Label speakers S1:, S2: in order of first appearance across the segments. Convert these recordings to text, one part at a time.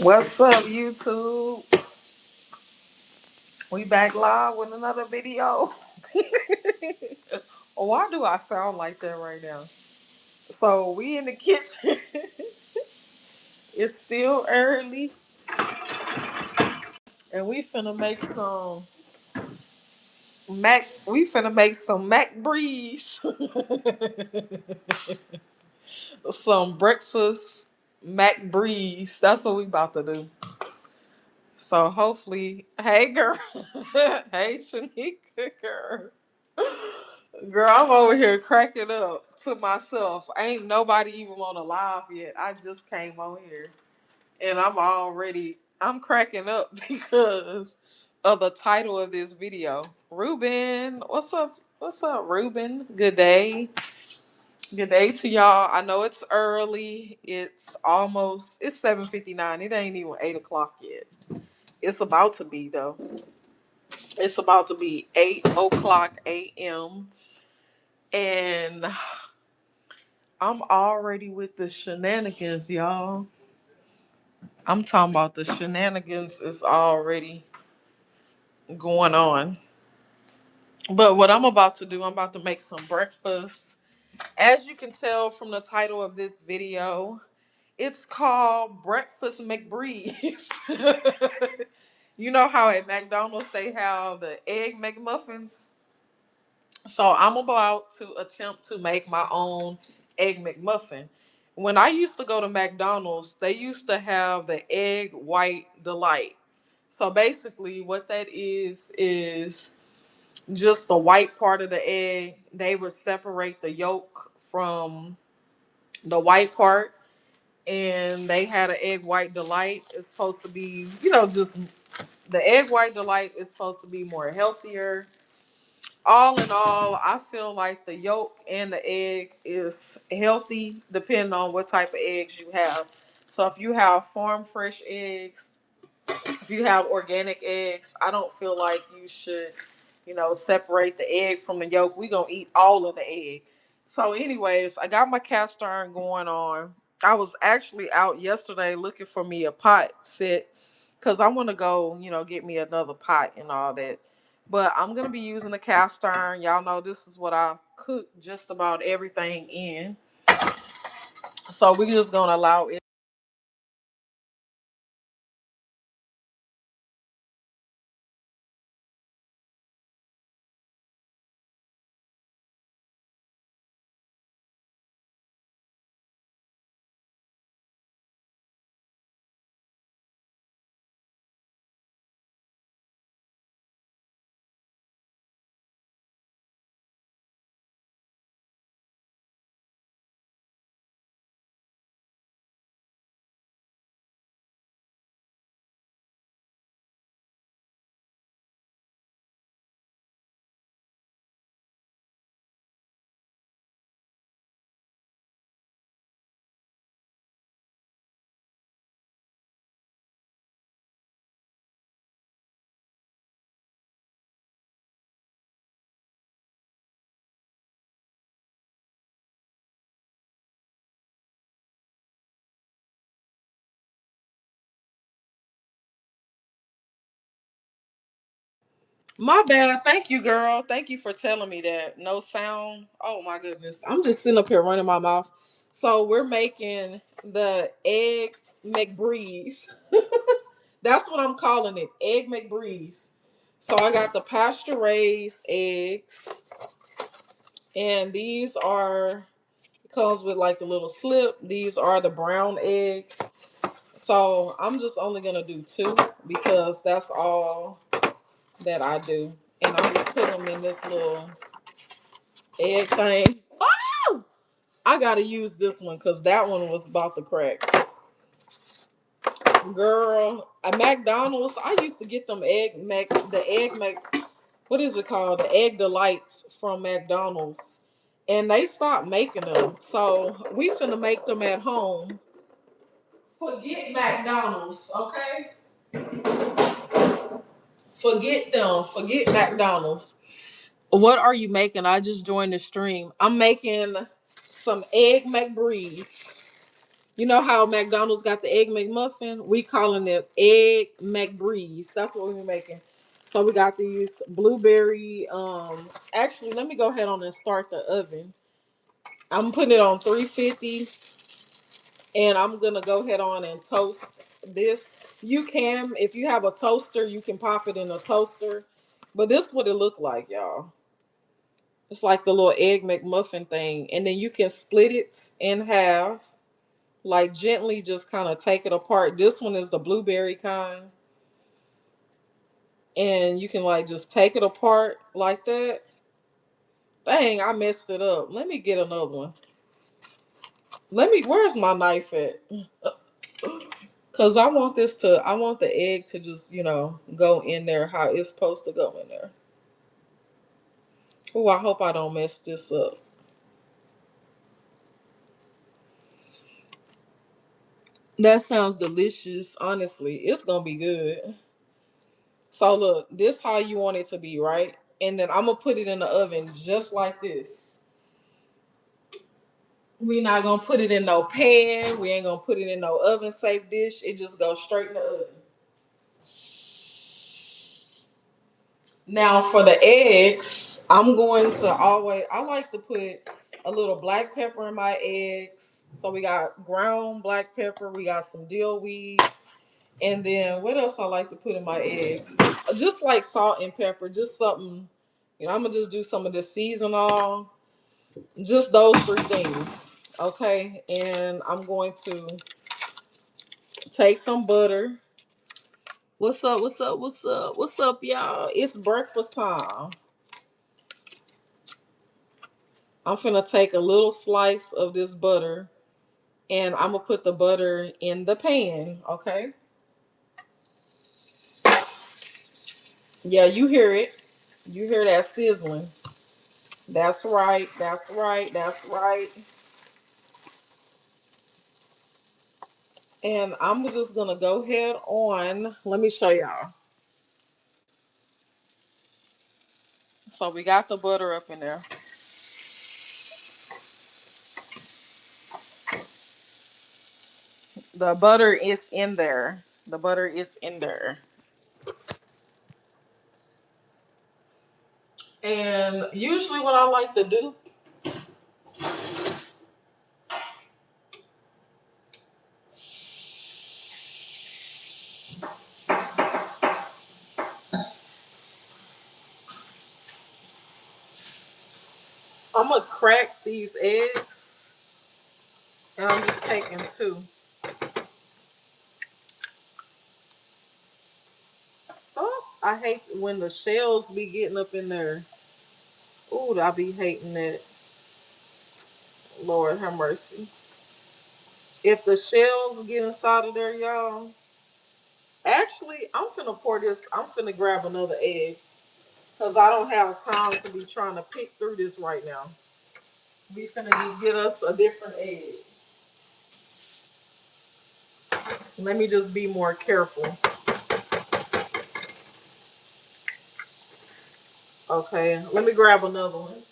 S1: What's up, YouTube? We back live with another video. Why do I sound like that right now? So we in the kitchen. It's still early, and we finna make some Mac. We finna make some Mc Bri's. Some breakfast Mc Bri's. That's what we about to do. So hopefully, hey girl, hey Shanika girl. Girl, I'm over here cracking up to myself. Ain't nobody even on the live yet. I just came on here and I'm cracking up because of the title of this video. Ruben, what's up? What's up, Ruben? Good day. Good day to y'all. I know it's early. It's 7:59. It ain't even 8 o'clock yet. It's about to be though. It's about to be 8 o'clock a.m. And I'm already with the shenanigans, y'all. I'm talking about the shenanigans is already going on. But what I'm about to do, I'm about to make some breakfast. As you can tell from the title of this video, it's called Breakfast McBreeze. You know how at McDonald's they have the egg McMuffins? So I'm about to attempt to make my own egg McMuffin. When I used to go to McDonald's, they used to have the egg white delight. So basically, what that is just the white part of the egg. They would separate the yolk from the white part, and they had an egg white delight. It's supposed to be, just the egg white delight is supposed to be more healthier. All in all, I feel like the yolk and the egg is healthy depending on what type of eggs you have. So if you have farm fresh eggs, if you have organic eggs, I don't feel like you should, separate the egg from the yolk. We gonna eat all of the egg. So, anyways, I got my cast iron going on. I was actually out yesterday looking for me a pot set because I want to go, get me another pot and all that. But I'm gonna be using the cast iron. Y'all know this is what I cook just about everything in. So we're just gonna allow it. My bad. Thank you, girl. Thank you for telling me that. No sound. Oh my goodness. I'm just sitting up here running my mouth. So we're making the egg McBreeze. That's what I'm calling it. Egg McBreeze. So I got the pasture raised eggs. And these are it comes with like the little slip. These are the brown eggs. So I'm just only gonna do two because that's all that I do. And I just put them in this little egg thing. Oh! I gotta use this one because that one was about to crack. Girl, at McDonald's, I used to get them what is it called? The egg delights from McDonald's. And they stopped making them. So we finna make them at home. Forget McDonald's, okay? Forget them. Forget McDonald's. What are you making? I just joined the stream. I'm making some egg McBreeze. You know how McDonald's got the egg McMuffin? We calling it egg Mc Bri. That's what we making. So we got these blueberry. Actually, let me go ahead on and start the oven. I'm putting it on 350, and I'm gonna go ahead on and toast this. You can, if you have a toaster, you can pop it in a toaster. But this is what it look like, y'all. It's like the little egg McMuffin thing, and then you can split it in half, like gently, just kind of take it apart. This one is the blueberry kind, and you can like just take it apart like that. Dang, I messed it up. Let me get another one. Where's my knife at? Cause I want the egg to just, go in there how it's supposed to go in there. Oh, I hope I don't mess this up. That sounds delicious. Honestly, it's gonna be good. So look, this how you want it to be, right? And then I'm gonna put it in the oven just like this. We not gonna put it in no pan. We ain't gonna put it in no oven safe dish. It just goes straight in the oven. Now for the eggs, I'm going to always. I like to put a little black pepper in my eggs. So we got ground black pepper. We got some dill weed, and then what else I like to put in my eggs? Just like salt and pepper. Just something. I'm gonna just do some of the seasonal. Just those three things. Okay, and I'm going to take some butter. What's up? What's up? What's up? What's up, y'all? It's breakfast time. I'm finna take a little slice of this butter and I'm gonna put the butter in the pan. Okay. Yeah, you hear it. You hear that sizzling. That's right. That's right. That's right. And I'm just gonna go ahead on. Let me show y'all. So we got the butter up in there. The butter is in there. The butter is in there. And usually, what I like to do, I'm gonna crack these eggs, and I'm just taking two. Oh, I hate when the shells be getting up in there. Ooh, I be hating that. Lord have mercy. If the shells get inside of there, y'all. Actually, I'm finna pour this. I'm finna grab another egg. Because I don't have time to be trying to pick through this right now. We finna just get us a different egg. Let me just be more careful. Okay, let me grab another one.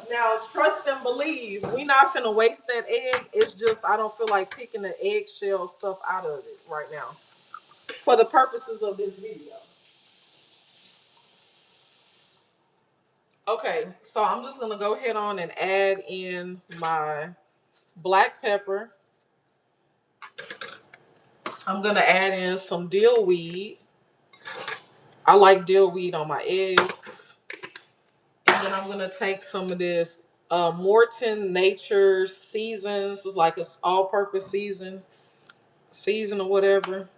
S1: Now, trust and believe, we not finna waste that egg. It's just I don't feel like picking the eggshell stuff out of it right now. For the purposes of this video. Okay, so I'm just gonna go ahead on and add in my black pepper. I'm gonna add in some dill weed. I like dill weed on my eggs. And then I'm gonna take some of this Morton Nature Seasons. It's like it's all-purpose season or whatever.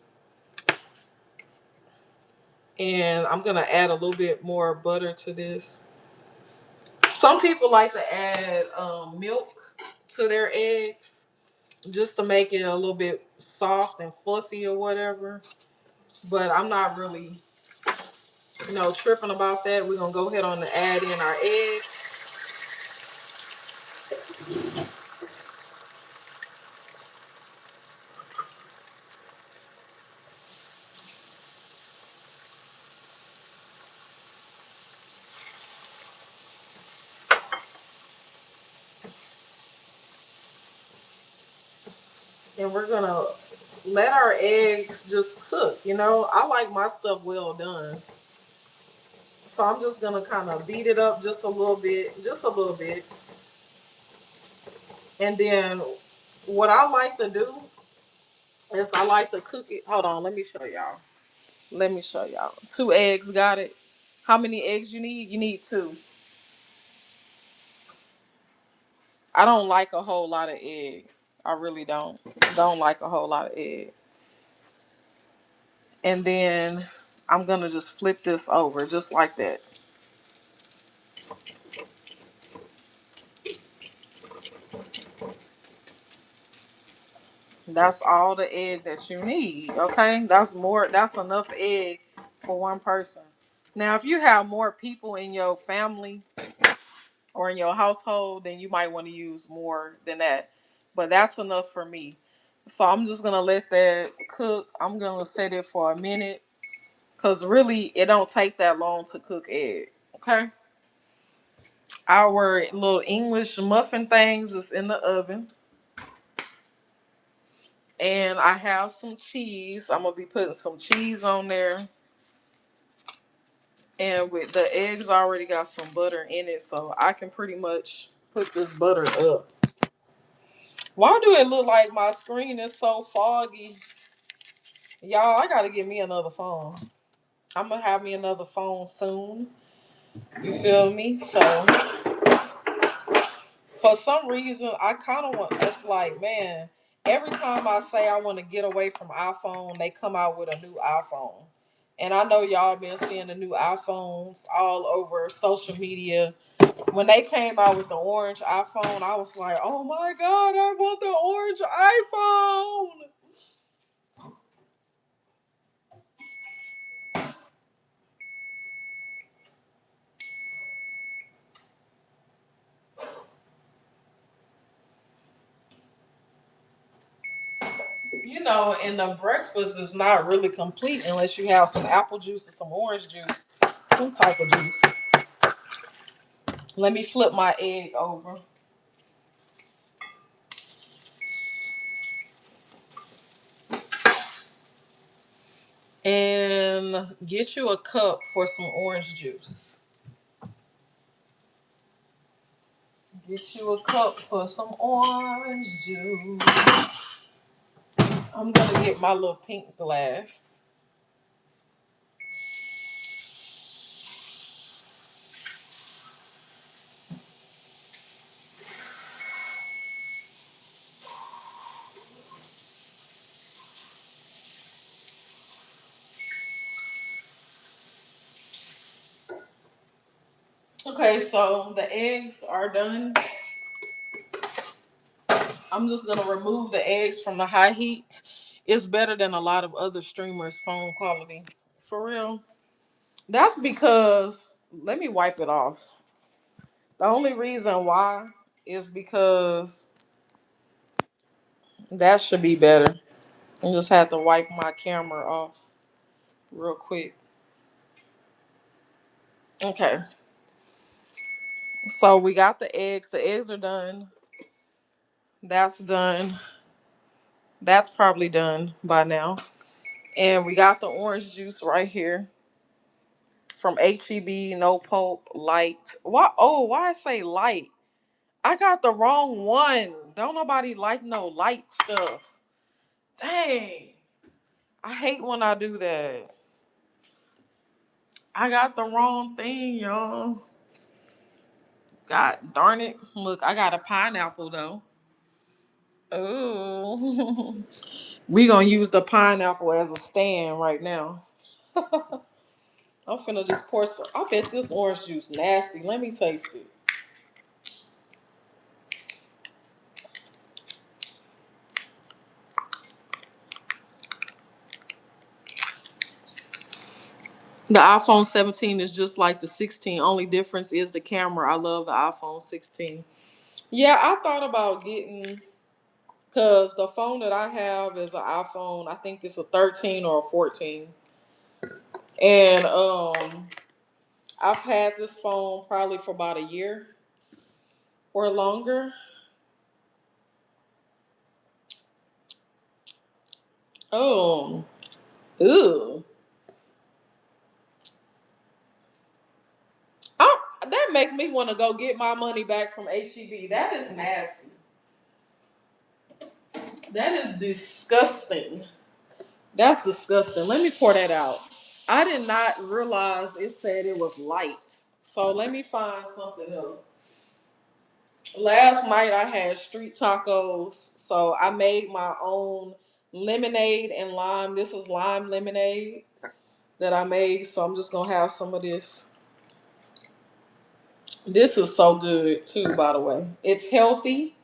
S1: And I'm gonna add a little bit more butter to this. Some people like to add milk to their eggs just to make it a little bit soft and fluffy or whatever. But I'm not really, tripping about that. We're gonna go ahead on and add in our eggs. And we're gonna let our eggs just cook. You know, I like my stuff well done. So I'm just gonna kind of beat it up just a little bit, just a little bit. And then what I like to do is I like to cook it. Hold on, let me show y'all. Let me show y'all. 2 eggs, got it. How many eggs you need? You need 2. I don't like a whole lot of egg. I really don't. Don't like a whole lot of egg. And then I'm gonna just flip this over just like that. That's all the egg that you need. Okay, that's enough egg for one person. Now, if you have more people in your family or in your household, then you might want to use more than that. But that's enough for me. So I'm just gonna let that cook. I'm gonna set it for a minute because really it don't take that long to cook egg. Okay. Our little English muffin things is in the oven. And I have some cheese. I'm gonna be putting some cheese on there. And with the eggs already got some butter in it, so I can pretty much put this butter up. Why do it look like my screen is so foggy? Y'all, I gotta get me another phone. I'm gonna have me another phone soon. You feel me? So for some reason I kinda want it's like, man, every time I say I want to get away from iPhone, they come out with a new iPhone. And I know y'all been seeing the new iPhones all over social media. When they came out with the orange iPhone, I was like, oh my God, I want the orange iPhone. You know, and the breakfast is not really complete unless you have some apple juice or some orange juice, some type of juice. Let me flip my egg over and get you a cup for some orange juice. Get you a cup for some orange juice. I'm gonna get my little pink glass. Okay, so the eggs are done. I'm just gonna remove the eggs from the high heat. It's better than a lot of other streamers' phone quality. For real. That's because let me wipe it off. The only reason why is because that should be better. I just had to wipe my camera off real quick. Okay. So we got the eggs. The eggs are done. That's done. That's probably done by now. And we got the orange juice right here from HEB, no pulp, light. Why? Oh, why I say light? I got the wrong one. Don't nobody like no light stuff. Dang. I hate when I do that. I got the wrong thing, y'all. God darn it. Look, I got a pineapple though. Oh. We gonna use the pineapple as a stand right now. I'm finna just pour some. I bet this orange juice nasty. Let me taste it. The iPhone 17 is just like the 16. Only difference is the camera. I love the iPhone 16. Yeah, I thought about getting because the phone that I have is an iPhone. I think it's a 13 or a 14. And I've had this phone probably for about a year or longer. Oh, ew. That make me want to go get my money back from HEB. That is nasty. That is disgusting. That's disgusting. Let me pour that out. I did not realize it said it was light. So let me find something else. Last night I had street tacos. So I made my own lemonade and lime. This is lime lemonade that I made. So I'm just going to have some of this. This is so good too, by the way. It's healthy.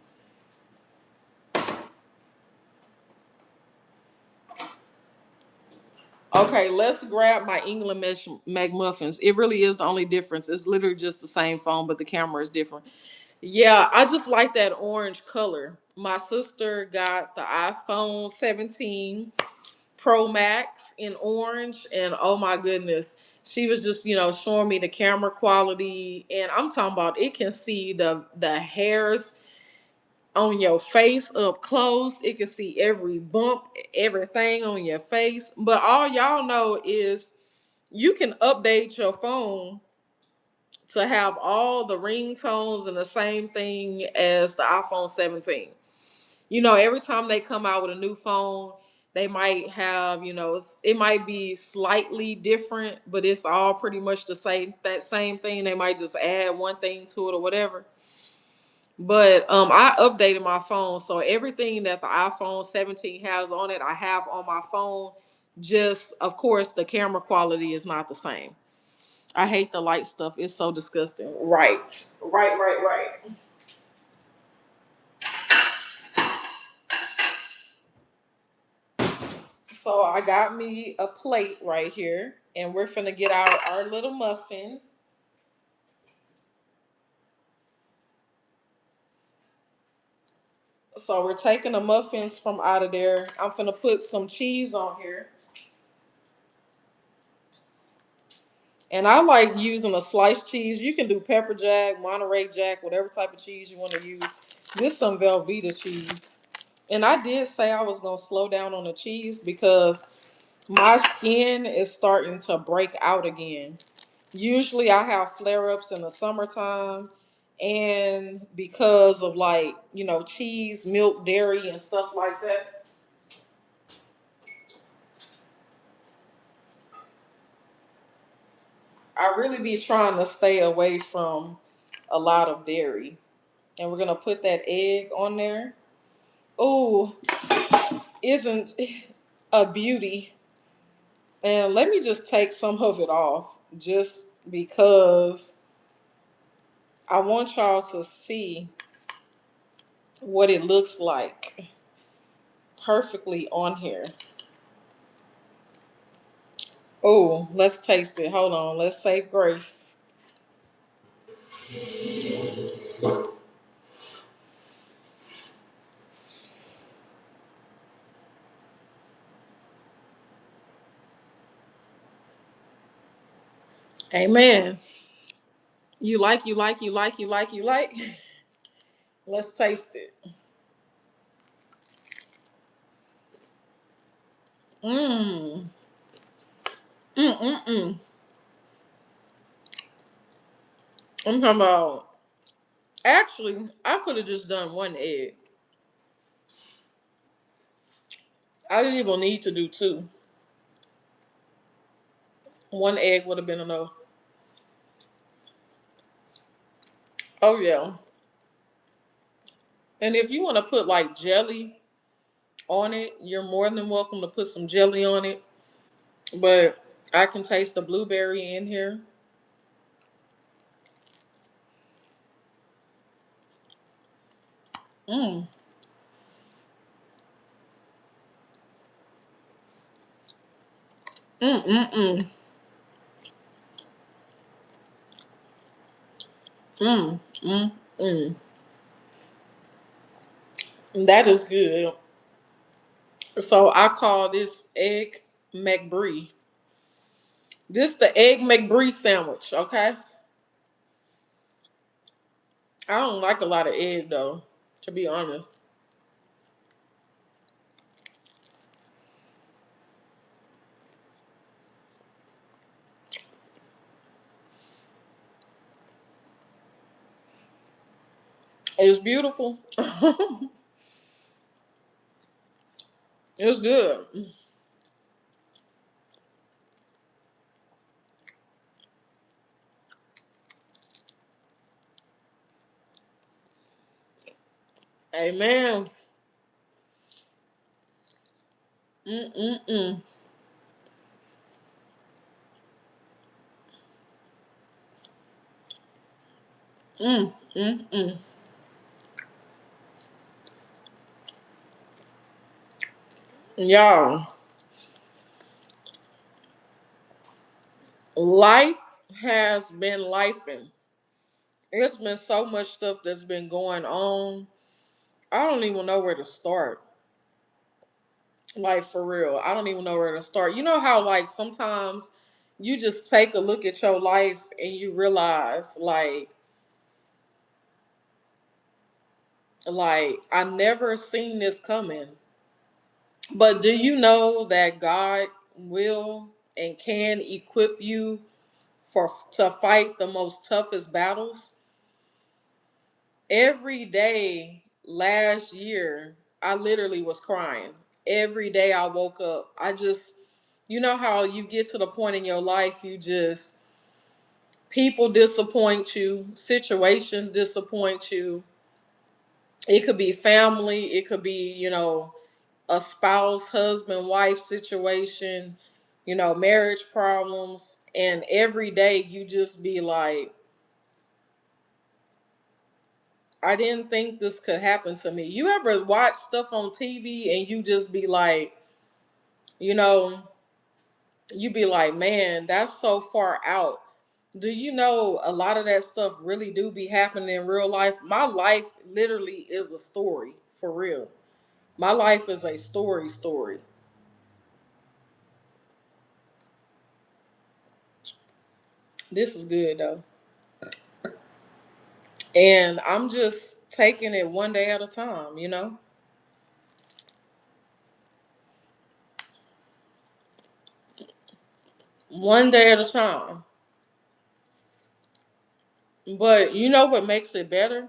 S1: Okay, let's grab my England McMuffins. It really is the only difference. It's literally just the same phone, but the camera is different. Yeah, I just like that orange color. My sister got the iPhone 17 Pro Max in orange, and oh my goodness, she was just showing me the camera quality, and I'm talking about it can see the hairs on your face up close. It can see every bump, everything on your face. But all y'all know is you can update your phone to have all the ringtones and the same thing as the iPhone 17. Every time they come out with a new phone, they might have, it might be slightly different, but it's all pretty much the same that same thing. They might just add one thing to it or whatever. But I updated my phone, so everything that the iPhone 17 has on it, I have on my phone. Just of course, the camera quality is not the same. I hate the light stuff. It's so disgusting. Right. So I got me a plate right here, and we're finna get our little muffin. So we're taking the muffins from out of there. I'm finna put some cheese on here. And I like using a sliced cheese. You can do pepper jack, Monterey Jack, whatever type of cheese you want to use. This some Velveeta cheese. And I did say I was gonna slow down on the cheese because my skin is starting to break out again. Usually I have flare-ups in the summertime, and because of cheese, milk, dairy, and stuff like that. I really be trying to stay away from a lot of dairy. And we're gonna put that egg on there. Oh, isn't a beauty. And let me just take some of it off just because I want y'all to see what it looks like perfectly on here. Oh, let's taste it. Hold on. Let's save grace. Amen. You like. Let's taste it. Mmm. Mm. I'm talking about. Actually, I could have just done one egg. I didn't even need to do two. One egg would have been enough. Oh yeah. And if you want to put like jelly on it, you're more than welcome to put some jelly on it. But I can taste the blueberry in here. Mmm. Mm. Mm. Mm. That is good. So I call this egg Mc Bri. This the egg Mc Bri sandwich, okay? I don't like a lot of egg though, to be honest. It's beautiful. It's good. Amen. Mm-mm-mm. Mm-mm-mm. Y'all, life has been lifing. It's been so much stuff that's been going on. I don't even know where to start. Like for real. I don't even know where to start. You know how like sometimes you just take a look at your life and you realize like I never seen this coming. But do you know that God will and can equip you for to fight the most toughest battles? Every day last year, I literally was crying. Every day I woke up, I just, you know how you get to the point in your life, you just, people disappoint you, situations disappoint you. It could be family, it could be, a spouse, husband, wife situation, marriage problems. And every day you just be like, I didn't think this could happen to me. You ever watch stuff on TV and you just be like, you know, you be like, man, that's so far out. Do you know a lot of that stuff really do be happening in real life? My life literally is a story, for real. My life is a story. This is good though. And I'm just taking it one day at a time. One day at a time. But you know what makes it better?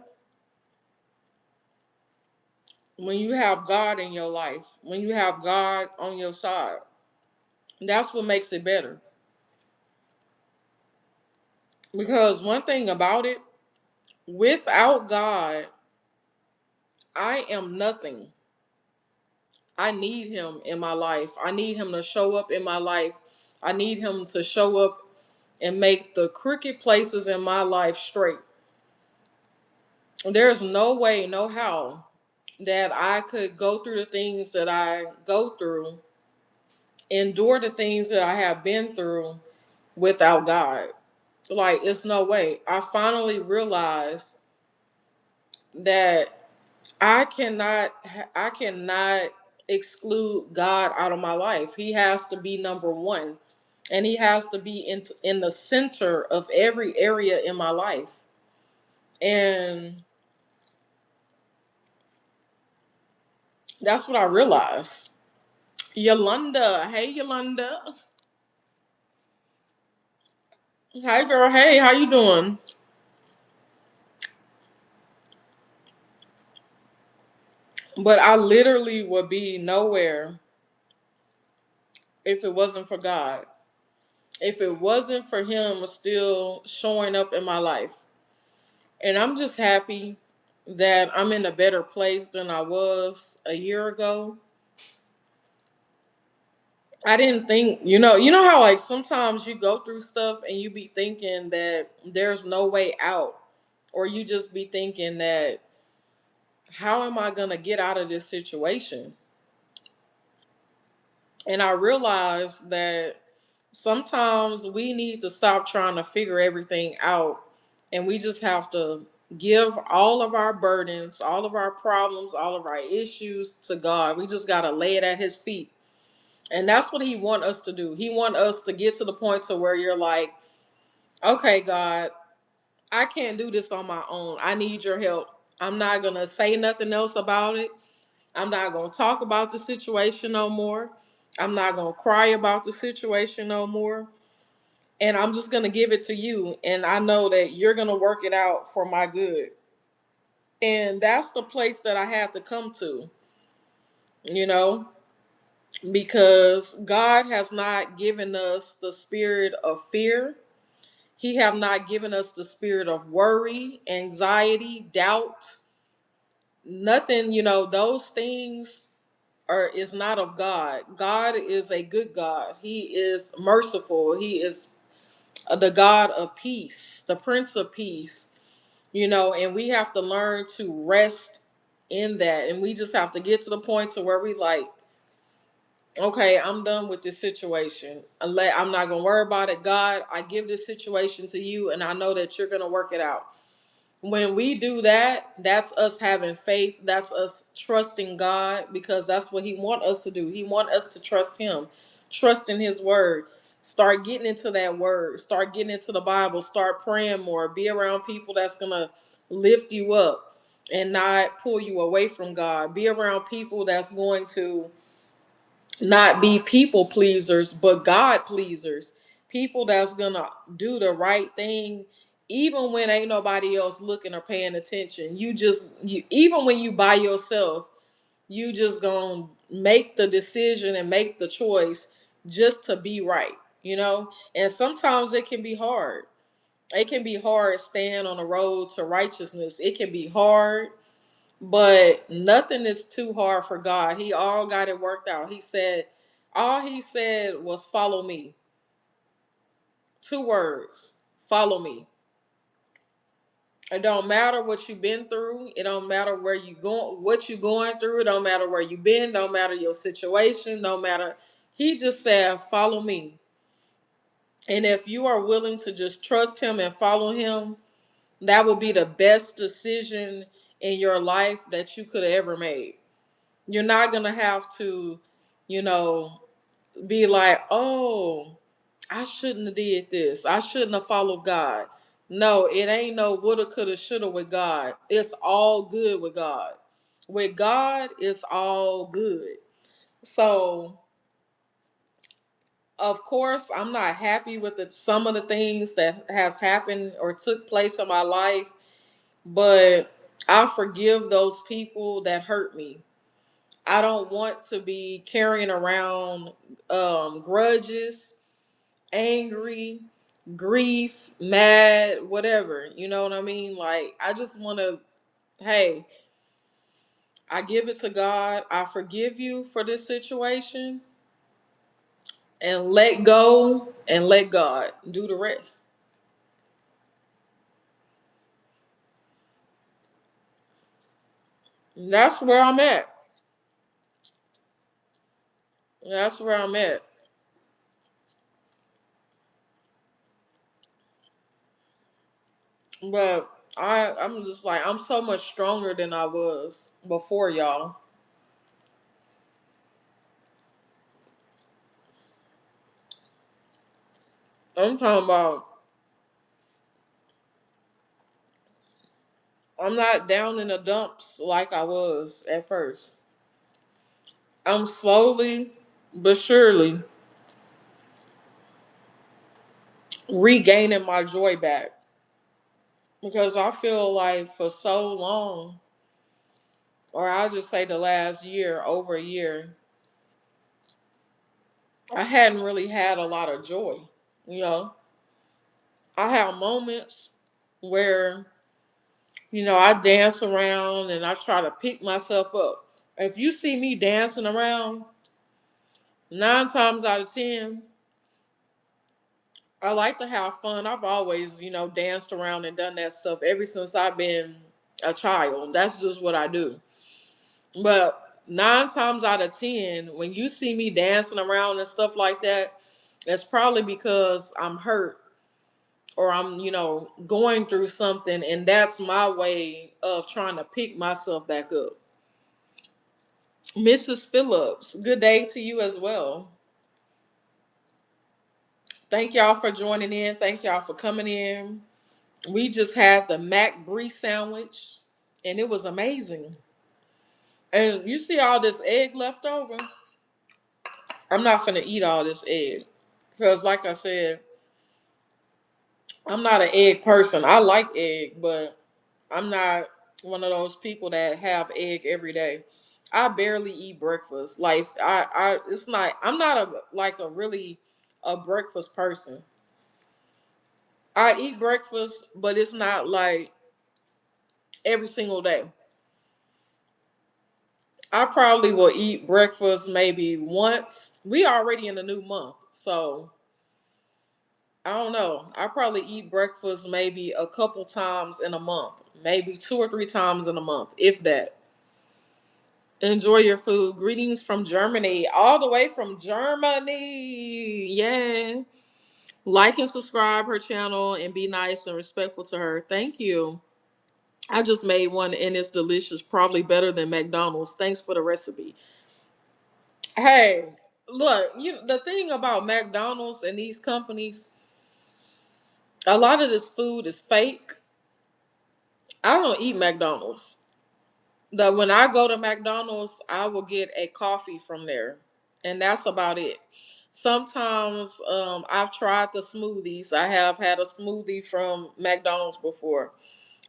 S1: When you have God in your life, when you have God on your side, that's what makes it better. Because one thing about it, without God, I am nothing. I need Him in my life. I need Him to show up in my life. I need Him to show up and make the crooked places in my life straight. There's no way, no how that I could go through the things that I go through, endure the things that I have been through without God. Like, it's no way. I finally realized that I cannot exclude God out of my life. He has to be number one, and He has to be in the center of every area in my life. And that's what I realized. Yolanda, hey Yolanda, hi girl, hey, how you doing? But I literally would be nowhere if it wasn't for God. If it wasn't for Him still showing up in my life. And I'm just happy that I'm in a better place than I was a year ago. I didn't think, you know how like sometimes you go through stuff and you be thinking that there's no way out, or you just be thinking that how am I going to get out of this situation? And I realized that sometimes we need to stop trying to figure everything out, and we just have to give all of our burdens, all of our problems, all of our issues to God. We just got to lay it at His feet. And that's what He want us to do. He want us to get to the point to where you're like, okay, God, I can't do this on my own. I need your help. I'm not going to say nothing else about it. I'm not going to talk about the situation no more. I'm not going to cry about the situation no more. And I'm just going to give it to you. And I know that you're going to work it out for my good. And that's the place that I have to come to, you know, because God has not given us the spirit of fear. He have not given us the spirit of worry, anxiety, doubt, nothing, those things is not of God. God is a good God. He is merciful. He is the God of peace, the Prince of Peace, and we have to learn to rest in that. And we just have to get to the point to where we like, okay, I'm done with this situation. I'm not gonna worry about it. God, I give this situation to you, and I know that you're gonna work it out. When we do that, that's us having faith. That's us trusting God, because that's what He want us to do. He want us to trust Him, trust in His word. Start getting into that word. Start getting into the Bible. Start praying more. Be around people that's gonna lift you up and not pull you away from God. Be around people that's going to not be people pleasers, but God pleasers. People that's gonna do the right thing, even when ain't nobody else looking or paying attention. You even when you by yourself, you just gonna make the decision and make the choice just to be right, And sometimes it can be hard. It can be hard staying on the road to righteousness. It can be hard, but nothing is too hard for God. He all got it worked out. All he said was follow me. 2 words. Follow me. It don't matter what you've been through. It don't matter where you going, what you going through. It don't matter where you been. Don't matter your situation. No matter. He just said, follow me. And if you are willing to just trust him and follow him, that will be the best decision in your life that you could have ever made. You're not gonna have to, you know, be like, oh, I shouldn't have did this. I shouldn't have followed God. No, it ain't no woulda, coulda, shoulda with God. It's all good with God. With God, it's all good. So, of course, I'm not happy with some of the things that has happened or took place in my life, but I forgive those people that hurt me. I don't want to be carrying around grudges, angry, grief, mad, whatever. You know what I mean? Like, I just want to, hey, I give it to God. I forgive you for this situation, and let go and let God do the rest. That's where I'm at. That's where I'm at. But I'm just like, I'm so much stronger than I was before, y'all. I'm talking about, I'm not down in the dumps like I was at first. I'm slowly but surely regaining my joy back, because I feel like for so long, or I'll just say the last year, over a year, I hadn't really had a lot of joy. You know, I have moments where, I dance around and I try to pick myself up. If you see me dancing around, 9 times out of 10, I like to have fun. I've always, danced around and done that stuff ever since I've been a child. That's just what I do. But 9 times out of 10, when you see me dancing around and stuff like that, it's probably because I'm hurt, or I'm, going through something, and that's my way of trying to pick myself back up. Mrs. Phillips, good day to you as well. Thank y'all for joining in. Thank y'all for coming in. We just had the Mc Bri sandwich, and it was amazing. And you see all this egg left over? I'm not gonna eat all this egg, because, like I said, I'm not an egg person. I like egg, but I'm not. one of those people that have egg every day. I barely eat breakfast. Like it's not. I'm not a really a breakfast person. I eat breakfast, but it's not like every single day. I probably will eat breakfast maybe once. We already in a new month, so I don't know. I probably eat breakfast maybe a couple times in a month, maybe 2 or 3 times in a month, if that. Enjoy your food. Greetings from Germany, all the way from Germany. Yeah. Like and subscribe her channel and be nice and respectful to her. Thank you. I just made one and it's delicious, probably better than McDonald's. Thanks for the recipe. Hey, look, the thing about McDonald's and these companies, a lot of this food is fake. I don't eat McDonald's. When I go to McDonald's, I will get a coffee from there, and that's about it. Sometimes I've tried the smoothies. I have had a smoothie from McDonald's before.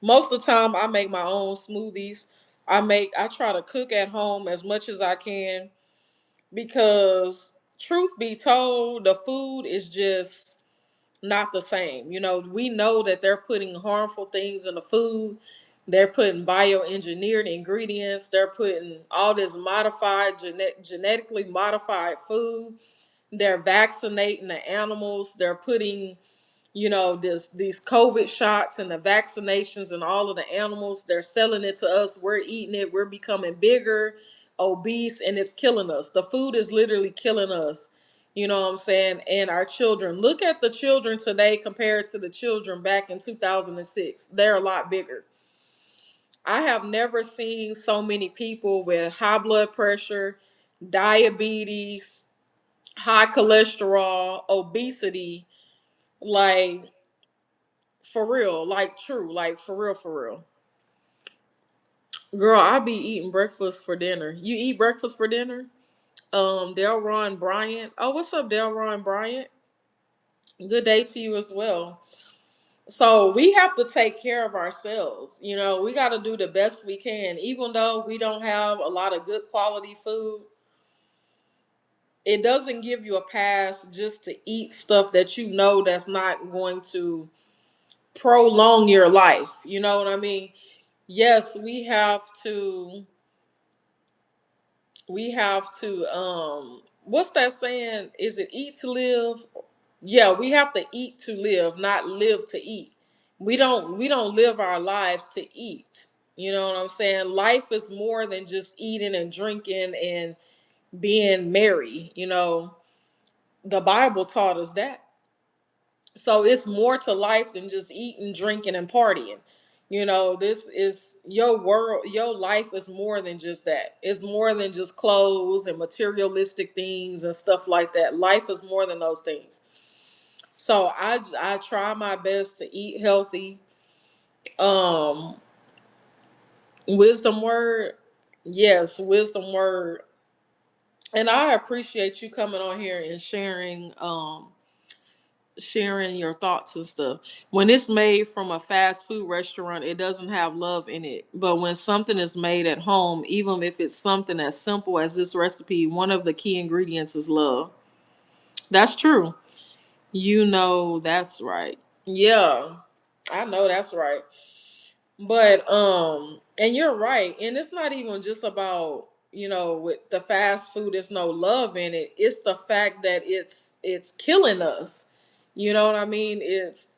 S1: Most of the time, I make my own smoothies. I try to cook at home as much as I can because, truth be told, the food is just not the same. We know that they're putting harmful things in the food. They're putting bioengineered ingredients. They're putting all this modified, genetically modified food. They're vaccinating the animals. They're putting, these COVID shots and the vaccinations and all of the animals. They're selling it to us. We're eating it. We're becoming bigger, obese, and it's killing us. The food is literally killing us. You know what I'm saying? And our children. Look at the children today compared to the children back in 2006. They're a lot bigger. I have never seen so many people with high blood pressure, diabetes, high cholesterol, obesity, like for real, like true, like for real, for real. Girl, I be eating breakfast for dinner. You eat breakfast for dinner? Delron Bryant. Oh, what's up, Delron Bryant? Good day to you as well. So we have to take care of ourselves. We got to do the best we can. Even though we don't have a lot of good quality food, it doesn't give you a pass just to eat stuff that you know that's not going to prolong your life. You know what I mean? Yes, we have to what's that saying? Is it eat to live? Yeah, we have to eat to live, not live to eat. We don't live our lives to eat. You know what I'm saying? Life is more than just eating and drinking and being merry. The Bible taught us that. So it's more to life than just eating, drinking, and partying. This is your world. Your life is more than just that. It's more than just clothes and materialistic things and stuff like that. Life is more than those things. So I try my best to eat healthy. Um, wisdom word, yes, wisdom word. And I appreciate you coming on here and sharing your thoughts and stuff. When it's made from a fast food restaurant, it doesn't have love in it. But when something is made at home, even if it's something as simple as this recipe, one of the key ingredients is love. That's true. That's right. Yeah. I know that's right. But and you're right. And it's not even just about, with the fast food, there's no love in it. It's the fact that it's killing us. You know what I mean? It's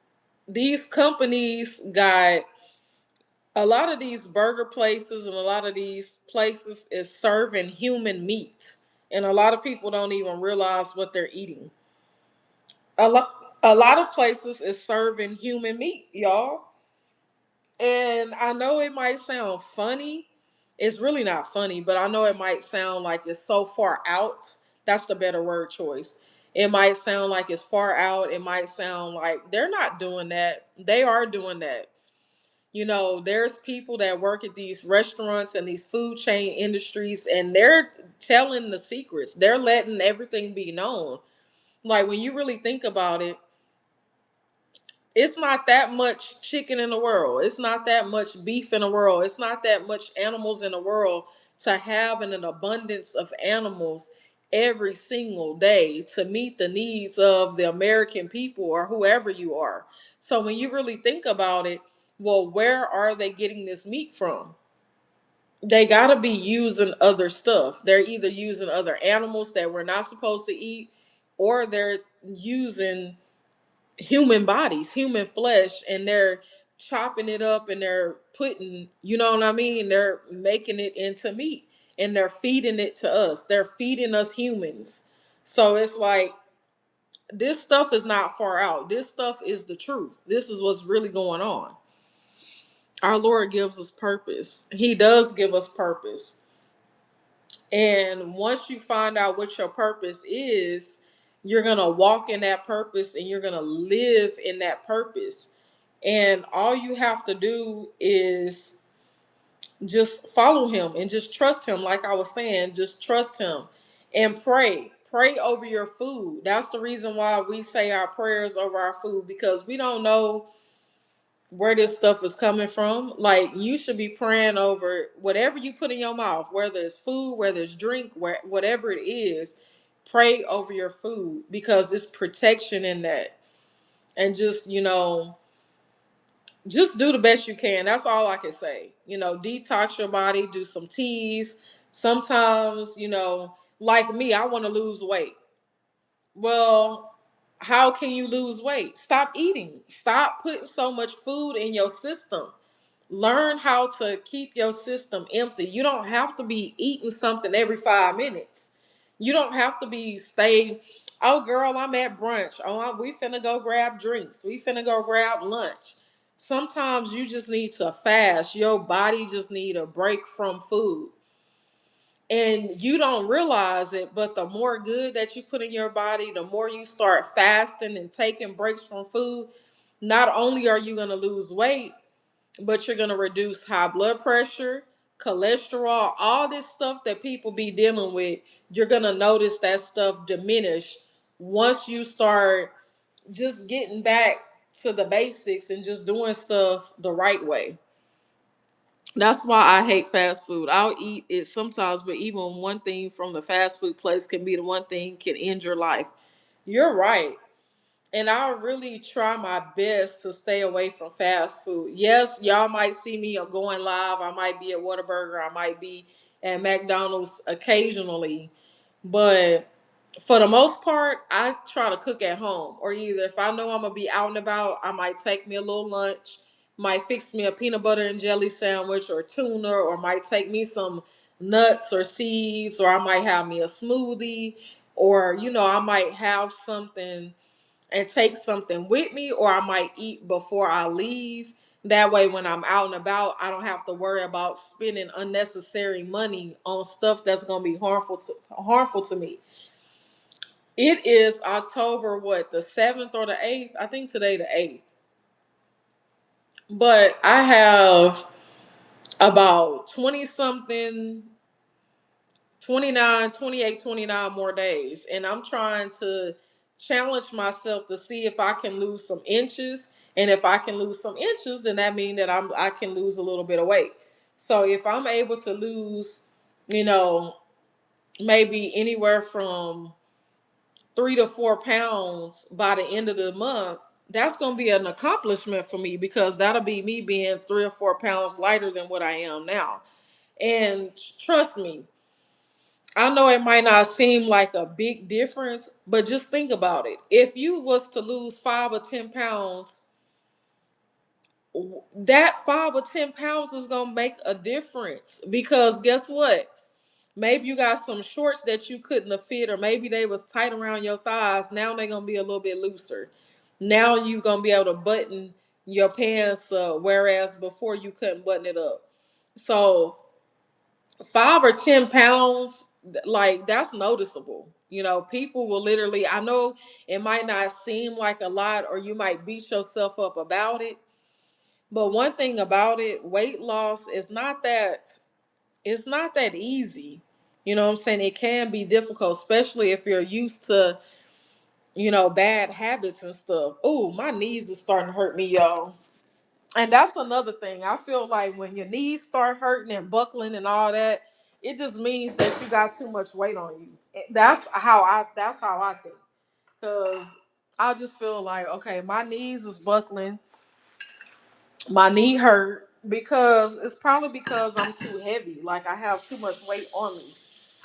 S1: these companies got a lot of these burger places and a lot of these places is serving human meat. And a lot of people don't even realize what they're eating. A lot of places is serving human meat, y'all. And I know it might sound funny. It's really not funny, but I know it might sound like it's so far out. That's the better word choice. It might sound like it's far out. It might sound like they're not doing that. They are doing that. There's people that work at these restaurants and these food chain industries, and they're telling the secrets. They're letting everything be known. Like when you really think about it, It's not that much chicken in the world. It's not that much beef in the world. It's not that much animals in the world to have an abundance of animals every single day to meet the needs of the American people or whoever you are. So when you really think about it, well, where are they getting this meat from? They got to be using other stuff. They're either using other animals that we're not supposed to eat, or they're using human bodies, human flesh, and they're chopping it up and they're putting, you know what I mean? They're making it into meat and they're feeding it to us. They're feeding us humans. So it's like this stuff is not far out. This stuff is the truth. This is what's really going on. Our Lord gives us purpose. He does give us purpose. And once you find out what your purpose is, you're going to walk in that purpose and you're going to live in that purpose. And all you have to do is just follow him and just trust him. Like I was saying, just trust him and pray. Pray over your food. That's the reason why we say our prayers over our food, because we don't know where this stuff is coming from. Like, you should be praying over whatever you put in your mouth, whether it's food, whether it's drink, whatever it is. Pray over your food because there's protection in that. And just, just do the best you can. That's all I can say. Detox your body, do some teas. Sometimes, like me, I want to lose weight. Well, how can you lose weight? Stop eating. Stop putting so much food in your system. Learn how to keep your system empty. You don't have to be eating something every 5 minutes. You don't have to be stay. Oh, girl, I'm at brunch. Oh, we finna go grab drinks. We finna go grab lunch. Sometimes you just need to fast. Your body just need a break from food. And you don't realize it, but the more good that you put in your body, the more you start fasting and taking breaks from food, not only are you going to lose weight, but you're going to reduce high blood pressure, cholesterol, all this stuff that people be dealing with. You're going to notice that stuff diminish once you start just getting back to the basics and just doing stuff the right way. That's why I hate fast food. I'll eat it sometimes, but even one thing from the fast food place can be the one thing can end your life. You're right. And I'll really try my best to stay away from fast food. Yes, y'all might see me going live. I might be at Whataburger. I might be at McDonald's occasionally. But for the most part, I try to cook at home. Or either if I know I'm going to be out and about, I might take me a little lunch, might fix me a peanut butter and jelly sandwich or tuna, or might take me some nuts or seeds, or I might have me a smoothie, or, I might have something and take something with me, or I might eat before I leave. That way, when I'm out and about, I don't have to worry about spending unnecessary money on stuff that's going to be harmful to me. It is October, what, the 7th or the 8th? I think today the 8th. But I have about 20 something, 29, 28, 29 more days. And I'm trying to challenge myself to see if I can lose some inches. And if I can lose some inches, then that means that I can lose a little bit of weight. So if I'm able to lose, you know, maybe anywhere from 3 to 4 pounds by the end of the month, that's going to be an accomplishment for me, because that'll be me being 3 or 4 pounds lighter than what I am now. And trust me, I know it might not seem like a big difference, but just think about it. If you was to lose 5 or 10 pounds, that 5 or 10 pounds is gonna make a difference, because guess what? Maybe you got some shorts that you couldn't have fit, or maybe they was tight around your thighs. Now they're gonna be a little bit looser. Now you gonna be able to button your pants up, whereas before you couldn't button it up. So 5 or 10 pounds, like, that's noticeable. People will literally, I know it might not seem like a lot, or you might beat yourself up about it, but one thing about it, weight loss is not that, it's not that easy. You know what I'm saying? It can be difficult, especially if you're used to bad habits and stuff. Oh, my knees are starting to hurt me, y'all. And that's another thing. I feel like when your knees start hurting and buckling and all that, it just means that you got too much weight on you. That's how I think. Cause I just feel like, okay, my knees is buckling, my knee hurt because it's probably because I'm too heavy. Like I have too much weight on me.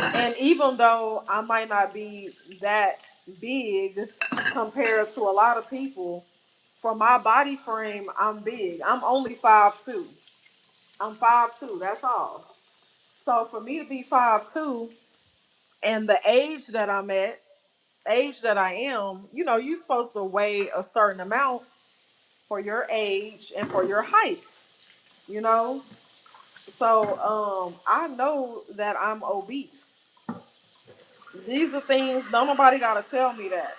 S1: And even though I might not be that big compared to a lot of people, for my body frame, I'm big. I'm only 5'2". I'm 5'2". That's all. So for me to be 5'2", and the age that I'm at, age that I am, you're supposed to weigh a certain amount for your age and for your height. You know. So I know that I'm obese. These are things. Don't nobody gotta tell me that.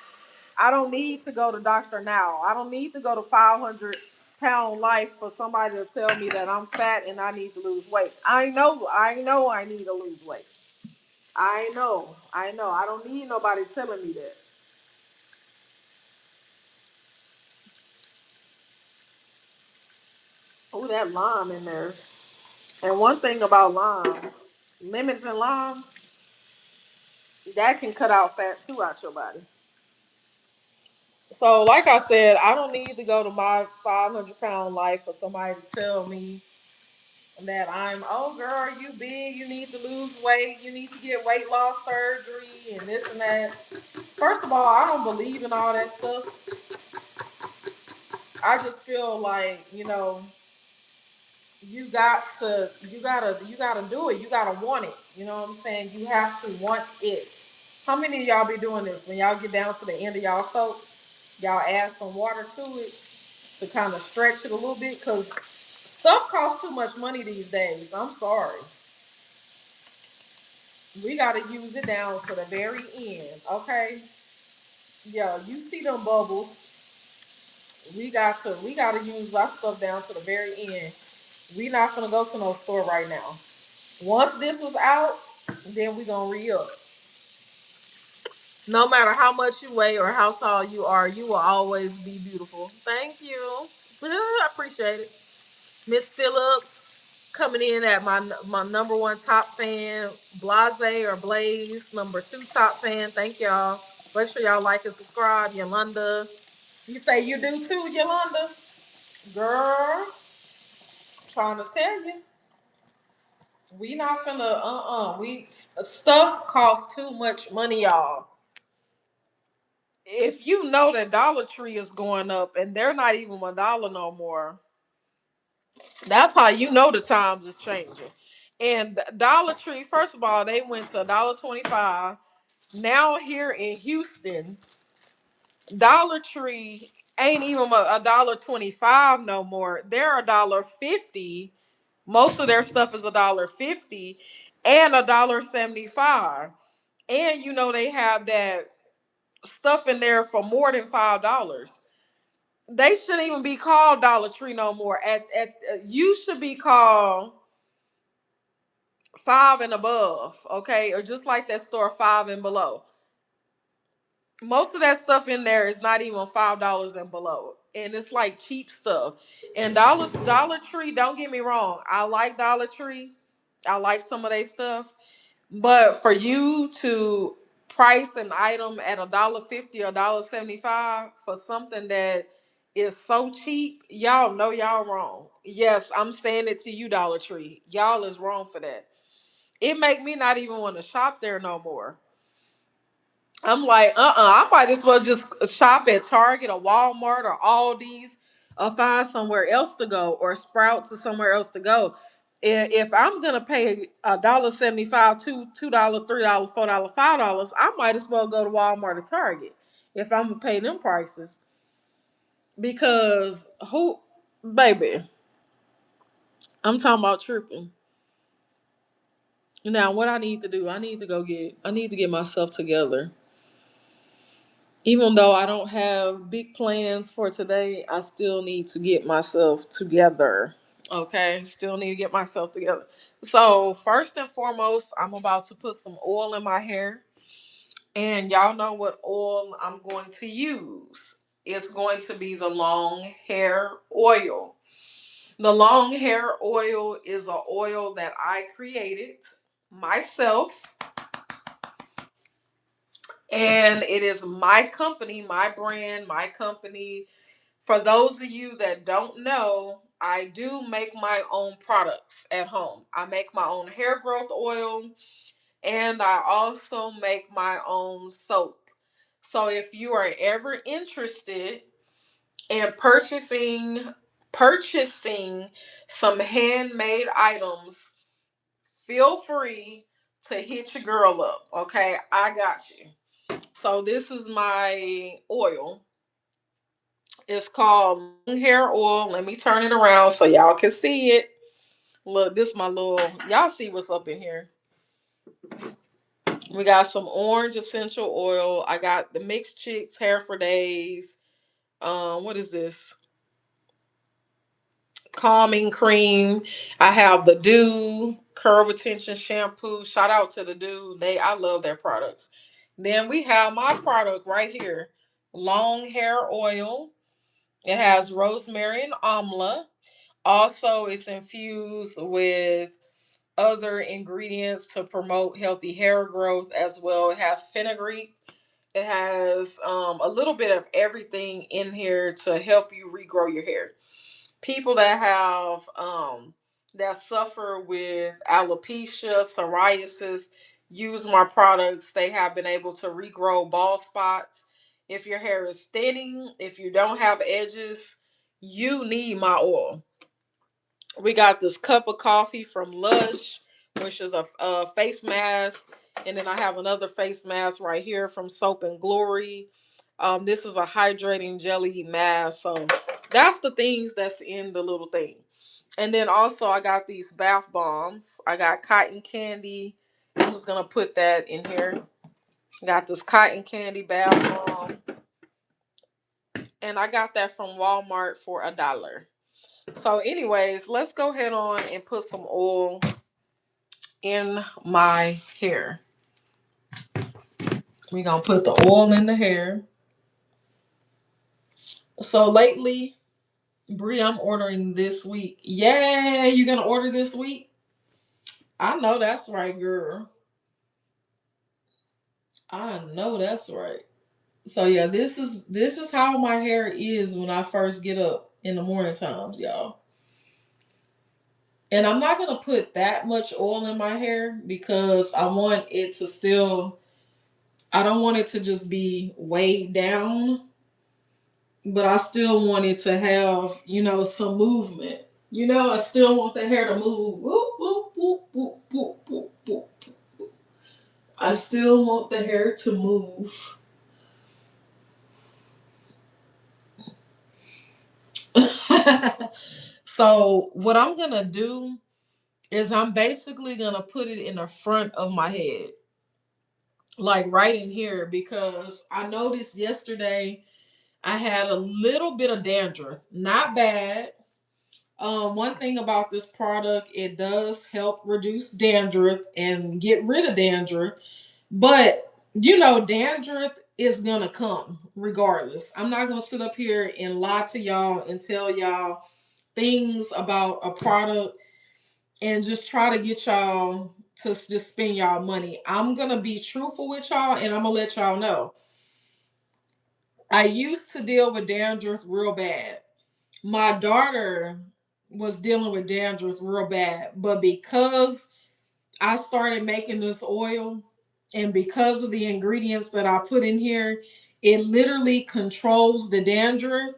S1: I don't need to go to doctor now. I don't need to go to 500-pound life for somebody to tell me that I'm fat and I need to lose weight. I know I need to lose weight. I know. I don't need nobody telling me that. Oh, that lime in there. And one thing about lime, lemons and limes, that can cut out fat too out your body. So, like I said, I don't need to go to my 500-pound life for somebody to tell me that oh girl, you big, you need to lose weight, you need to get weight loss surgery and this and that. First of all, I don't believe in all that stuff. I just feel like, you gotta do it. You gotta want it. You know what I'm saying? You have to want it. How many of y'all be doing this? When y'all get down to the end of y'all soap, y'all add some water to it to kind of stretch it a little bit, because stuff costs too much money these days. I'm sorry. We gotta use it down to the very end, okay? Yeah, you see them bubbles. We gotta use our stuff down to the very end. We not gonna go to no store right now. Once this was out, then we gonna re up. No matter how much you weigh or how tall you are, you will always be beautiful. Thank you. I appreciate it. Miss Phillips coming in at my number one top fan, Blase or Blaze, number two top fan. Thank y'all. Make sure y'all like and subscribe. Yolanda. You say you do too, Yolanda? Girl, trying to tell you. We not finna, we, stuff costs too much money, y'all. If you know that Dollar Tree is going up and they're not even $1 no more, that's how you know the times is changing. And Dollar Tree, first of all, they went to $1.25. Now here in Houston, Dollar Tree ain't even $1.25 no more. They're $1.50. Most of their stuff is $1.50 and $1.75. And they have that stuff in there for more than $5. They shouldn't even be called Dollar Tree no more. At you should be called five and above, okay, or just like that store five and below. Most of that stuff in there is not even $5 and below, and it's like cheap stuff. And Dollar Tree, don't get me wrong, I like Dollar Tree. I like some of their stuff, but for you to price an item at $1.50 or $1.75 for something that is so cheap, y'all know y'all wrong. Yes, I'm saying it to you, Dollar Tree. Y'all is wrong for that. It make me not even want to shop there no more. I'm like, I might as well just shop at Target or Walmart or Aldi's, or find somewhere else to go, or Sprouts or somewhere else to go. If I'm gonna pay $1.75, $2, $3, $4, $5, I might as well go to Walmart or Target if I'm gonna pay them prices. Because baby, I'm talking about tripping. Now, what I need to do, I need to get myself together. Even though I don't have big plans for today, I still need to get myself together. Okay, still need to get myself together. So, first and foremost, I'm about to put some oil in my hair. And y'all know what oil I'm going to use. It's going to be the long hair oil. The long hair oil is an oil that I created myself. And it is my company, my brand, my company. For those of you that don't know, I do make my own products at home. I make my own hair growth oil and I also make my own soap. So if you are ever interested in purchasing some handmade items, feel free to hit your girl up. Okay, I got you. So this is my oil. It's called long hair oil. Let me turn it around so y'all can see it. Look, this is my little. Y'all see what's up in here. We got some orange essential oil. I got the Mixed Chicks hair for days. What is this? Calming cream. I have the Dew curl retention shampoo. Shout out to the Dew. I love their products. Then we have my product right here, long hair oil. It has rosemary and amla. Also, it's infused with other ingredients to promote healthy hair growth as well. It has fenugreek. It has a little bit of everything in here to help you regrow your hair. People that have that suffer with alopecia, psoriasis, use my products. They have been able to regrow bald spots. If your hair is thinning, if you don't have edges, you need my oil. We got this cup of coffee from Lush, which is a face mask. And then I have another face mask right here from Soap and Glory. This is a hydrating jelly mask. So that's the things that's in the little thing. And then also I got these bath bombs. I got cotton candy. I'm just gonna put that in here. Got this cotton candy bath bomb. And I got that from Walmart for $1. So, anyways, let's go ahead on and put some oil in my hair. We're gonna put the oil in the hair. So lately, Bri, I'm ordering this week. Yeah, you gonna order this week? I know that's right, girl. I know that's right. So yeah, this is how my hair is when I first get up in the morning times, y'all. And I'm not gonna put that much oil in my hair because I want it to still. I don't want it to just be weighed down, but I still want it to have, some movement. I still want the hair to move. Whoop, whoop, whoop, whoop, whoop, whoop, whoop. I still want the hair to move. So what I'm gonna do is I'm basically gonna put it in the front of my head, like right in here, because I noticed yesterday I had a little bit of dandruff. Not bad. One thing about this product, it does help reduce dandruff and get rid of dandruff. But dandruff is gonna come regardless. I'm not gonna sit up here and lie to y'all and tell y'all things about a product and just try to get y'all to just spend y'all money. I'm gonna be truthful with y'all and I'm gonna let y'all know. I used to deal with dandruff real bad. My daughter was dealing with dandruff real bad, but because I started making this oil and because of the ingredients that I put in here, it literally controls the dandruff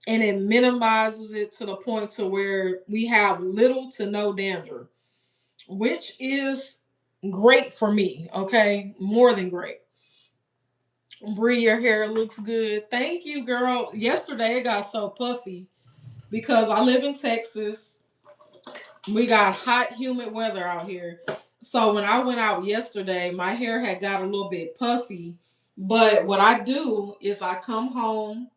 S1: and it minimizes it to the point to where we have little to no dandruff, which is great for me. Okay, more than great. Bri, your hair looks good. Thank you, girl. Yesterday it got so puffy because I live in Texas. We got hot, humid weather out here. So when I went out yesterday, my hair had got a little bit puffy. But what I do is I come home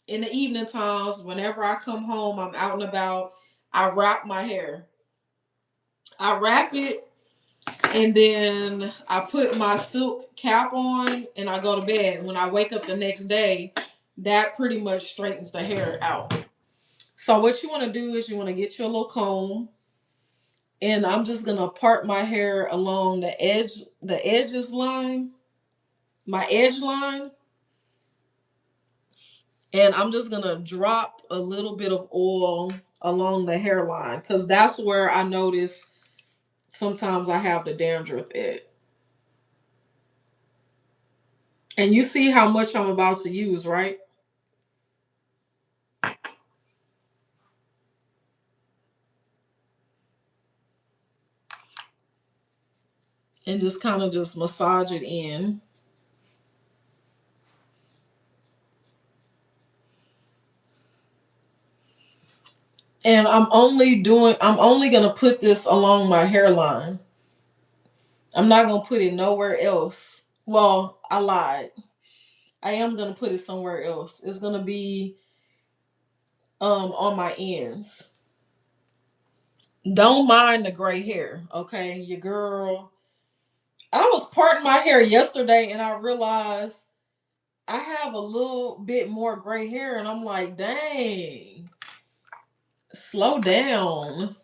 S1: in the evening times. Whenever I come home, I'm out and about. I wrap my hair. I wrap it And then I put my silk cap on and I go to bed. When I wake up the next day, that pretty much straightens the hair out. So what you want to do is you want to get you a little comb, and I'm just gonna part my hair along the edges line, my edge line, and I'm just gonna drop a little bit of oil along the hairline because that's where I notice sometimes I have the dandruff at. And you see how much I'm about to use, right? And just kind of just massage it in. And I'm only gonna put this along my hairline. I'm not gonna put it nowhere else. Well, I lied. I am gonna put it somewhere else. It's gonna be on my ends. Don't mind the gray hair, okay? Your girl. I was parting my hair yesterday and I realized I have a little bit more gray hair, and I'm like, dang, slow down.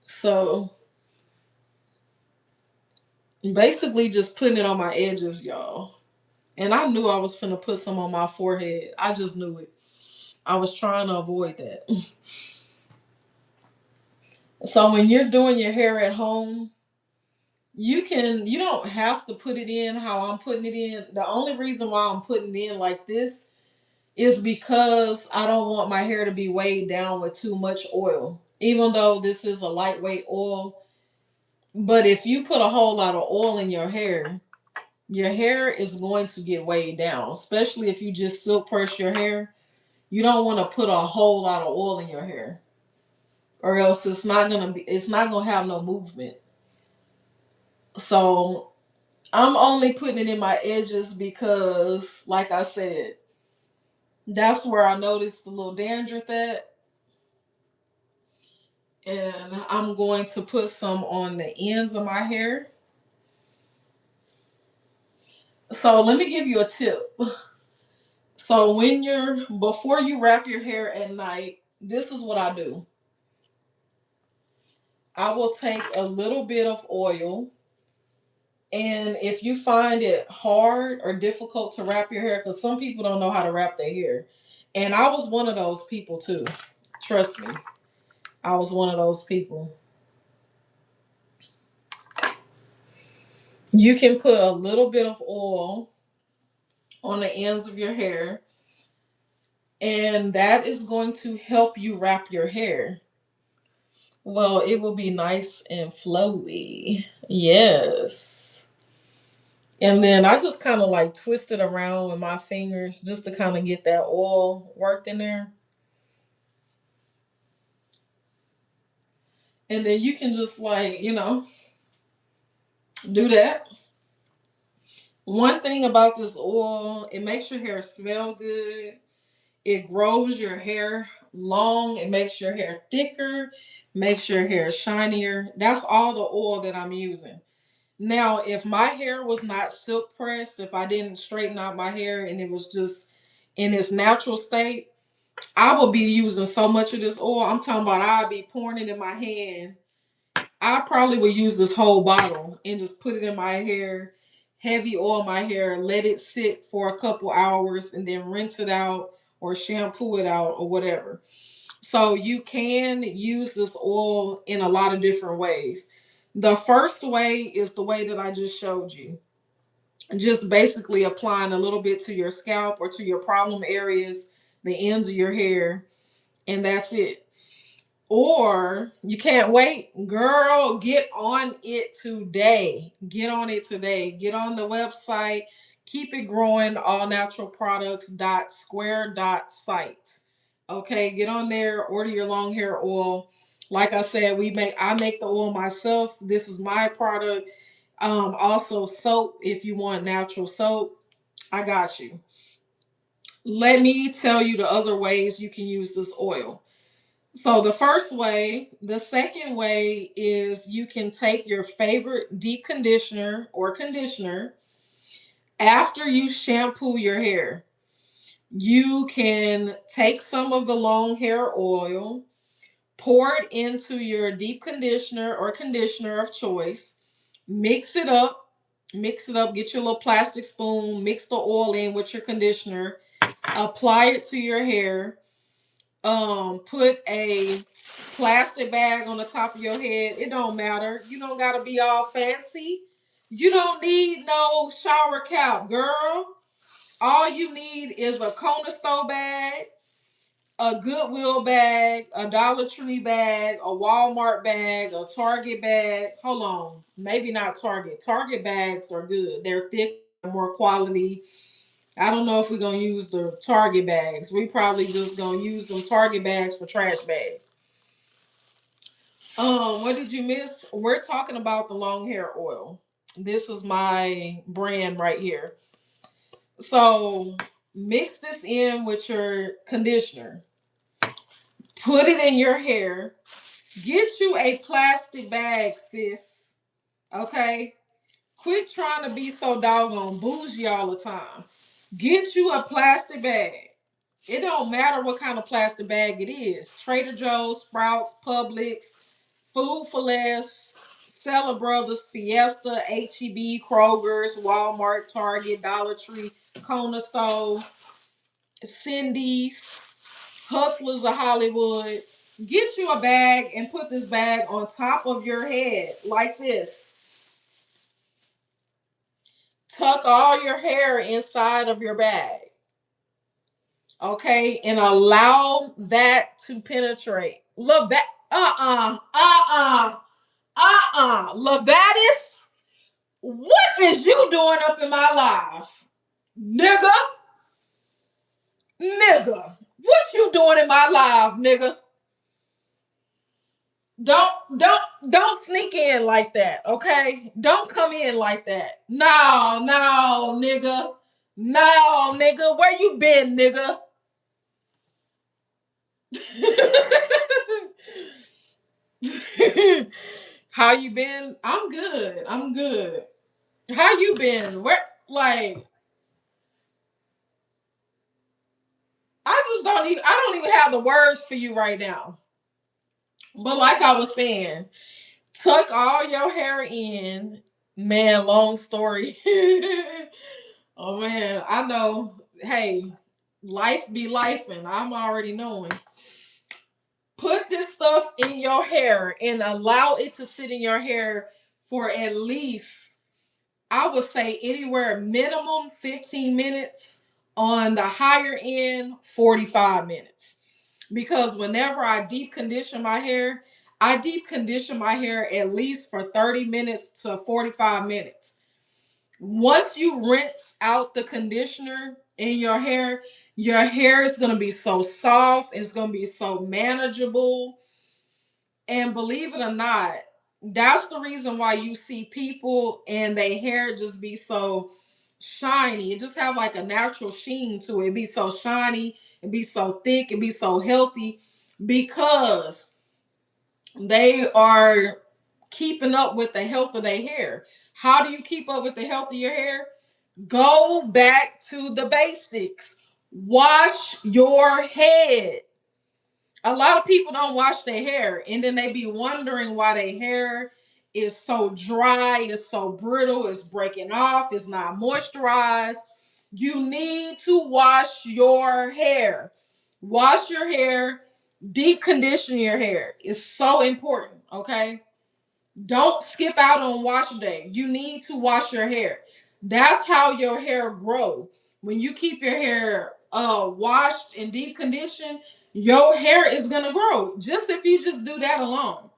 S1: So basically just putting it on my edges, y'all. And I knew I was finna put some on my forehead. I just knew it. I was trying to avoid that. So when you're doing your hair at home, you don't have to put it in how I'm putting it in. The only reason why I'm putting it in like this is because I don't want my hair to be weighed down with too much oil. Even though this is a lightweight oil, but if you put a whole lot of oil in your hair is going to get weighed down, especially if you just silk press your hair. You don't want to put a whole lot of oil in your hair, or else it's not gonna have no movement. So I'm only putting it in my edges because, like I said, that's where I noticed the little dandruff at. And I'm going to put some on the ends of my hair. So let me give you a tip. So before you wrap your hair at night, this is what I do. I will take a little bit of oil, and if you find it hard or difficult to wrap your hair, because some people don't know how to wrap their hair, and I was one of those people too. Trust me, I was one of those people. You can put a little bit of oil on the ends of your hair, and that is going to help you wrap your hair. Well, it will be nice and flowy. Yes. And then I just kind of like twist it around with my fingers just to kind of get that oil worked in there. And then you can just like, do that. One thing about this oil, it makes your hair smell good. It grows your hair long. It makes your hair thicker, makes your hair shinier. That's all the oil that I'm using. Now, if my hair was not silk pressed, if I didn't straighten out my hair and it was just in its natural state, I would be using so much of this oil. I'm talking about I'd be pouring it in my hand. I probably would use this whole bottle and just put it in my hair, heavy oil my hair, let it sit for a couple hours, and then rinse it out or shampoo it out or whatever. So you can use this oil in a lot of different ways. The first way is the way that I just showed you. Just basically applying a little bit to your scalp or to your problem areas, the ends of your hair, and that's it. Or you can't wait, girl, get on it today. Get on it today. Get on the website. Keep it growing, all natural products dot square dot site. Okay, get on there, order your long hair oil. Like I said, I make the oil myself. This is my product. Also soap, if you want natural soap, I got you. Let me tell you the other ways you can use this oil. So the first way, the second way is you can take your favorite deep conditioner or conditioner after you shampoo your hair. You can take some of the long hair oil, pour it into your deep conditioner or conditioner of choice, mix it up, get your little plastic spoon, mix the oil in with your conditioner, apply it to your hair, put a plastic bag on the top of your head. It don't matter. You don't gotta be all fancy. You don't need no shower cap, girl. All you need is a corner store bag, a Goodwill bag, a Dollar Tree bag, a Walmart bag, a Target bag. Hold on. Maybe not Target. Target bags are good. They're thick, more quality. I don't know if we're gonna use the Target bags. We probably just gonna use them Target bags for trash bags. What did you miss? We're talking about the long hair oil. This is my brand right here. So mix this in with your conditioner. Put it in your hair. Get you a plastic bag, sis. Okay? Quit trying to be so doggone bougie all the time. Get you a plastic bag. It don't matter what kind of plastic bag it is. Trader Joe's, Sprouts, Publix, Food for Less, Seller Brothers, Fiesta, HEB, Kroger's, Walmart, Target, Dollar Tree, Corner Store, Cindy's, Hustlers of Hollywood. Get you a bag and put this bag on top of your head like this. Tuck all your hair inside of your bag. Okay, and allow that to penetrate. Look that Levatis, what is you doing up in my life? Nigga. Nigga. What you doing in my life, nigga? Don't sneak in like that, okay? Don't come in like that. No, nigga. No, nigga. Where you been, nigga? How you been? I'm good. I'm good. How you been? Where like I don't even have the words for you right now. But like I was saying, tuck all your hair in. Man, long story. Oh man, I know. Hey, life be life, and I'm already knowing. Put this stuff in your hair and allow it to sit in your hair for at least, I would say, anywhere minimum 15 minutes, on the higher end 45 minutes. Because whenever I deep condition my hair, I deep condition my hair at least for 30 minutes to 45 minutes. Once you rinse out the conditioner in your hair is going to be so soft, it's going to be so manageable. And believe it or not, that's the reason why you see people and their hair just be so shiny. It just have like a natural sheen to it. It be so shiny, it be so thick, it be so healthy because they are keeping up with the health of their hair. How do you keep up with the health of your hair? Go back to the basics. Wash your head. A lot of people don't wash their hair, and then they be wondering why their hair is so dry, it's so brittle, it's breaking off, it's not moisturized. You need to wash your hair. Wash your hair, deep condition your hair. It's so important, okay? Don't skip out on wash day. You need to wash your hair. That's how your hair grow. When you keep your hair washed and deep conditioned, your hair is gonna grow. Just if you just do that alone.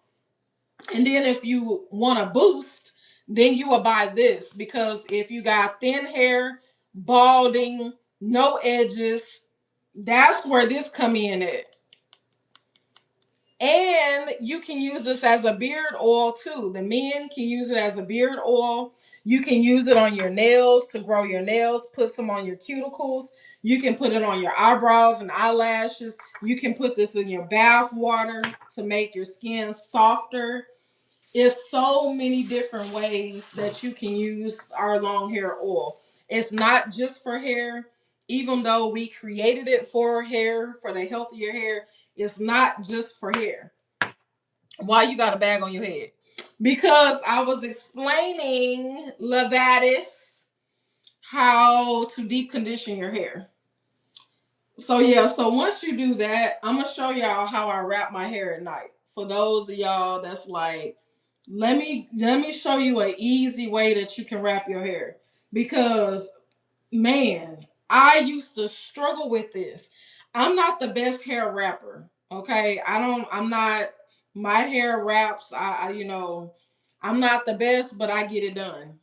S1: And then if you want to boost, then you will buy this, because if you got thin hair, balding, no edges, that's where this come in at. And you can use this as a beard oil too. The men can use it as a beard oil. You can use it on your nails to grow your nails, put some on your cuticles. You can put it on your eyebrows and eyelashes. You can put this in your bath water to make your skin softer. It's so many different ways that you can use our long hair oil. It's not just for hair, even though we created it for hair, for the healthier hair. It's not just for hair. Why you got a bag on your head? Because I was explaining, Levatis, how to deep condition your hair. So yeah, so once you do that, I'm gonna show y'all how I wrap my hair at night. For those of y'all that's like, let me show you an easy way that you can wrap your hair. Because man, I used to struggle with this. I'm not the best hair wrapper. Okay. I'm not my hair wraps. I'm not the best, but I get it done.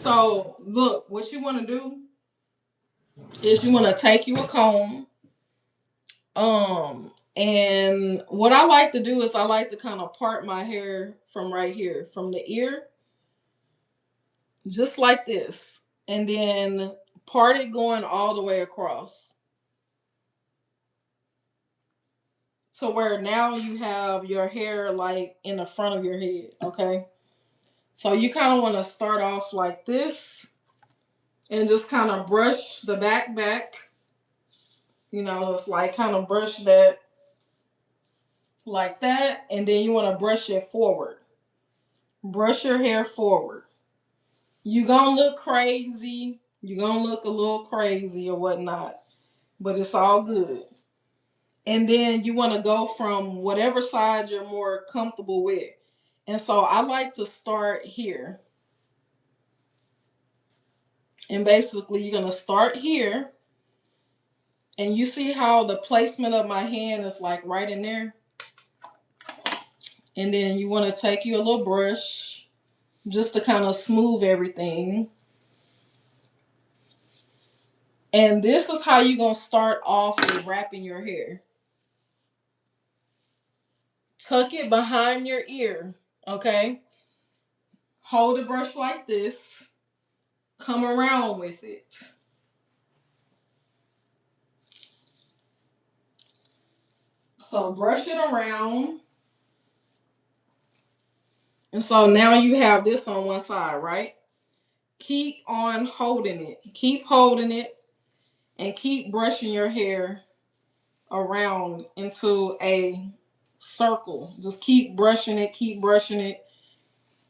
S1: So look, what you want to do is you want to take you a comb. And what I like to do is I like to kind of part my hair from right here, from the ear, just like this. And then part it going all the way across. So where now you have your hair like in the front of your head, okay? So you kind of want to start off like this and just kind of brush the back. It's like kind of brush that like that. And then you want to brush it forward. Brush your hair forward. You gonna look crazy. You gonna look a little crazy or whatnot. But it's all good. And then you want to go from whatever side you're more comfortable with. And so I like to start here. And basically, you're going to start here. And you see how the placement of my hand is like right in there. And then you want to take you a little brush just to kind of smooth everything. And this is how you're going to start off with wrapping your hair. Tuck it behind your ear, okay? Hold the brush like this. Come around with it. So brush it around. And so now you have this on one side, right? Keep on holding it. Keep holding it and keep brushing your hair around into a circle. Just keep brushing it, keep brushing it.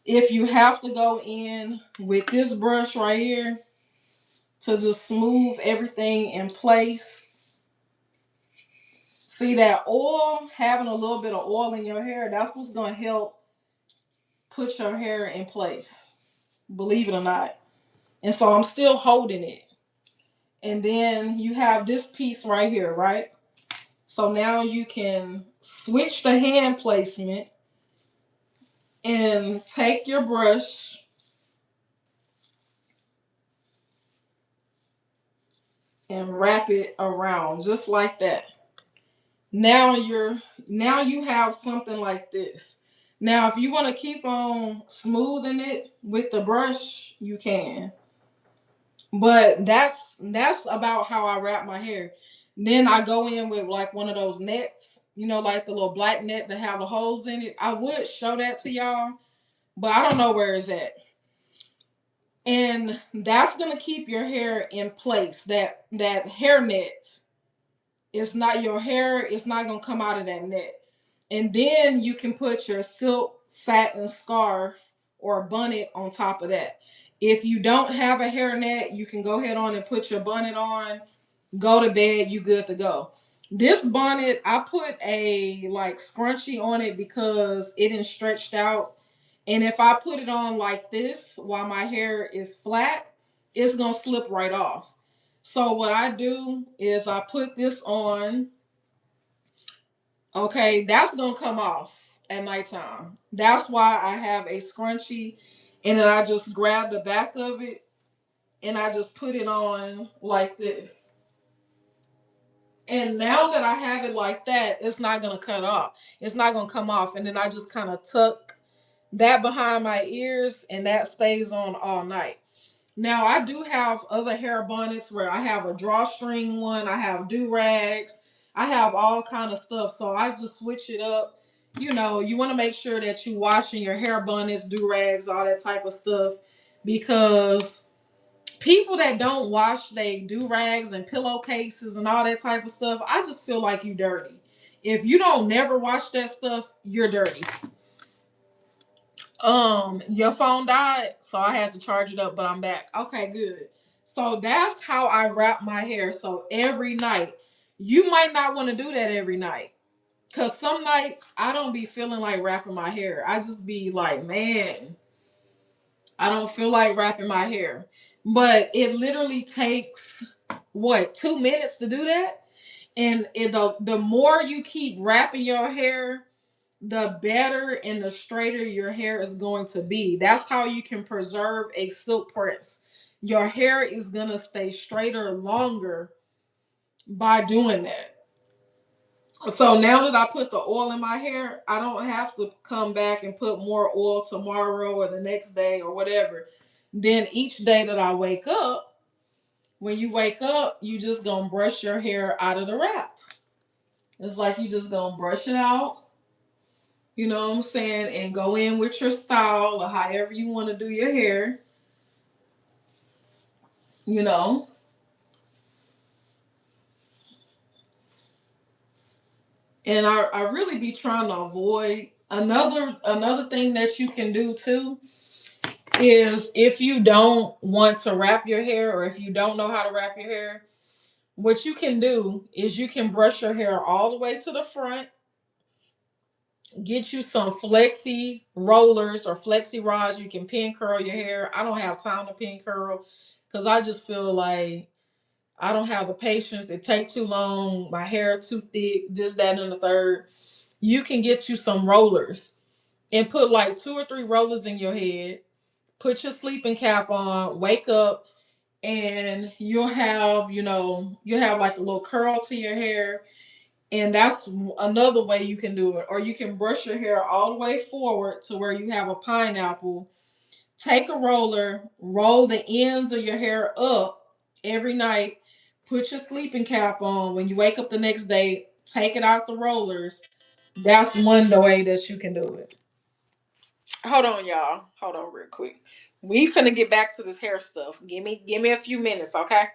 S1: If you have to go in with this brush right here to just smooth everything in place. See that oil, having a little bit of oil in your hair, that's what's going to help put your hair in place. Believe it or not. And so I'm still holding it. And then you have this piece right here, right? So now you can switch the hand placement and take your brush and wrap it around just like that. Now you have something like this. Now if you want to keep on smoothing it with the brush, you can. But that's about how I wrap my hair. Then I go in with like one of those nets, like the little black net that have the holes in it. I would show that to y'all, but I don't know where it's at. And that's gonna keep your hair in place. That hair net is not your hair. It's not gonna come out of that net. And then you can put your silk satin scarf or bonnet on top of that. If you don't have a hairnet, you can go ahead on and put your bonnet on, go to bed, you good to go. This bonnet, I put a like scrunchie on it because it is stretched out. And if I put it on like this while my hair is flat, it's gonna slip right off. So what I do is I put this on. Okay, that's gonna come off at nighttime. That's why I have a scrunchie, and then I just grab the back of it and I just put it on like this. And now that I have it like that, it's not gonna cut off. It's not gonna come off. And then I just kind of tuck that behind my ears, and that stays on all night. Now I do have other hair bonnets where I have a drawstring one, I have do rags, I have all kind of stuff. So I just switch it up. You know, you want to make sure that you washing your hair bonnets, do rags, all that type of stuff, because people that don't wash they do rags and pillowcases and all that type of stuff, I just feel like you dirty. If you don't never wash that stuff, you're dirty. Your phone died, so I had to charge it up, but I'm back. Okay, good. So that's how I wrap my hair. So every night, you might not want to do that every night. Cause some nights I don't be feeling like wrapping my hair. I just be like, man, I don't feel like wrapping my hair. But it literally takes what, 2 minutes to do that? And the more you keep wrapping your hair, the better and the straighter your hair is going to be. That's how you can preserve a silk press. Your hair is going to stay straighter longer by doing that. So now that I put the oil in my hair, I don't have to come back and put more oil tomorrow or the next day or whatever. Then each day that I wake up, when you wake up, you just gonna brush your hair out of the wrap. It's like you just gonna brush it out, you know what I'm saying, and go in with your style or however you want to do your hair, you know. And I really be trying to avoid another thing that you can do too is if you don't want to wrap your hair or if you don't know how to wrap your hair, what you can do is you can brush your hair all the way to the front, get you some flexi rollers or flexi rods. You can pin curl your hair. I don't have time to pin curl because I just feel like I don't have the patience. It takes too long. My hair too thick. This, that, and the third. You can get you some rollers and put like 2 or 3 rollers in your head. Put your sleeping cap on. Wake up, and you'll have like a little curl to your hair. And that's another way you can do it. Or you can brush your hair all the way forward to where you have a pineapple. Take a roller, roll the ends of your hair up every night. Put your sleeping cap on. When you wake up the next day, take it out the rollers. That's one way that you can do it. Hold on, y'all. Hold on real quick. We finna get back to this hair stuff. Give me a few minutes, okay?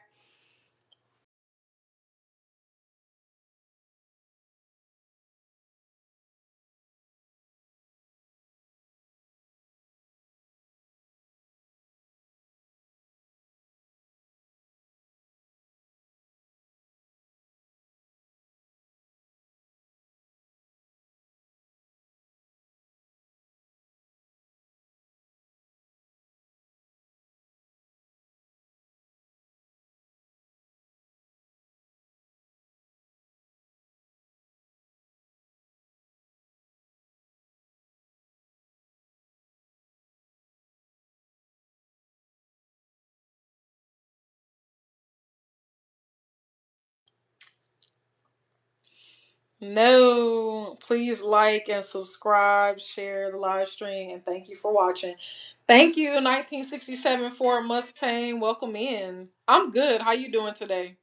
S1: No, please like and subscribe, share the live stream, and thank you for watching. Thank you, 1967 Ford Mustang. Welcome in. I'm good. How you doing today?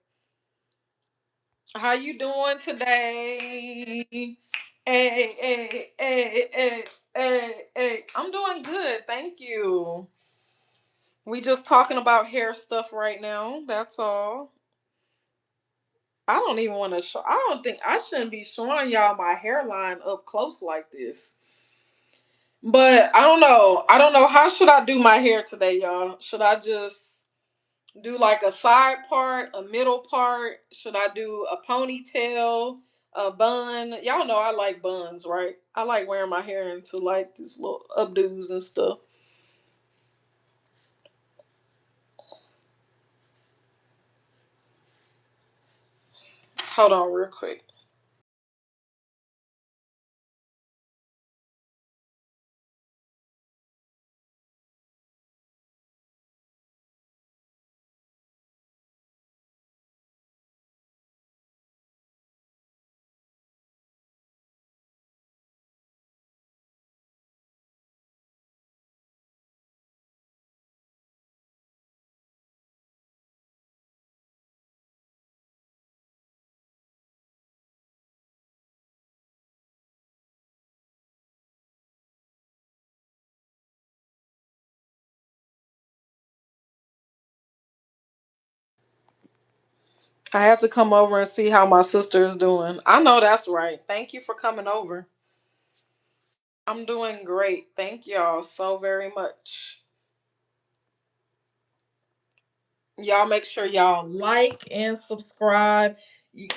S1: How you doing today? Hey, hey, hey, hey, hey, hey. I'm doing good. Thank you. We just talking about hair stuff right now. That's all. I don't even want to show. I don't think I shouldn't be showing y'all my hairline up close like this. But I don't know. I don't know how should I do my hair today, y'all. Should I just do like a side part, a middle part? Should I do a ponytail, a bun? Y'all know I like buns, right? I like wearing my hair into like these little updos and stuff. Hold on real quick. I had to come over and see how my sister is doing. I know that's right. Thank you for coming over. I'm doing great. Thank y'all so very much. Y'all make sure y'all like and subscribe.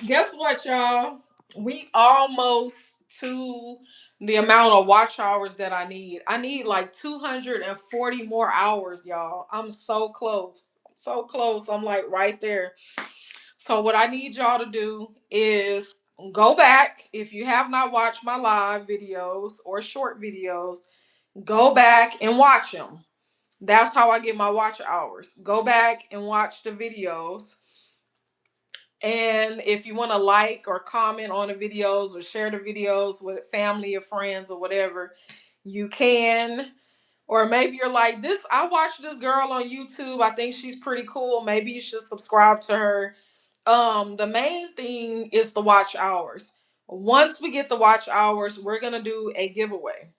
S1: Guess what, y'all? We almost to the amount of watch hours that I need. I need like 240 more hours, y'all. I'm so close. I'm so close. I'm like right there. So what I need y'all to do is go back. If you have not watched my live videos or short videos, go back and watch them. That's how I get my watch hours. Go back and watch the videos. And if you want to like or comment on the videos or share the videos with family or friends or whatever, you can. Or maybe you're like, this, I watched this girl on YouTube. I think she's pretty cool. Maybe you should subscribe to her. The main thing is the watch hours. Once we get the watch hours, we're gonna do a giveaway.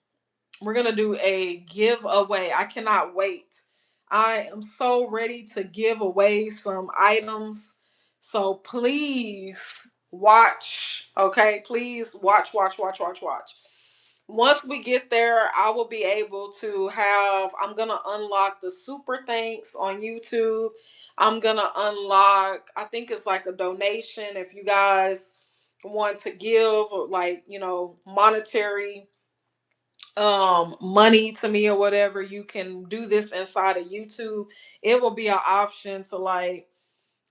S1: We're gonna do a giveaway. I cannot wait. I am so ready to give away some items. So please watch. Okay, please watch, watch, watch, watch, watch. Once we get there, I will be able to have, I'm going to unlock the super thanks on YouTube. I'm going to unlock, I think it's like a donation if you guys want to give like, monetary money to me or whatever. You can do this inside of YouTube. It will be an option to like,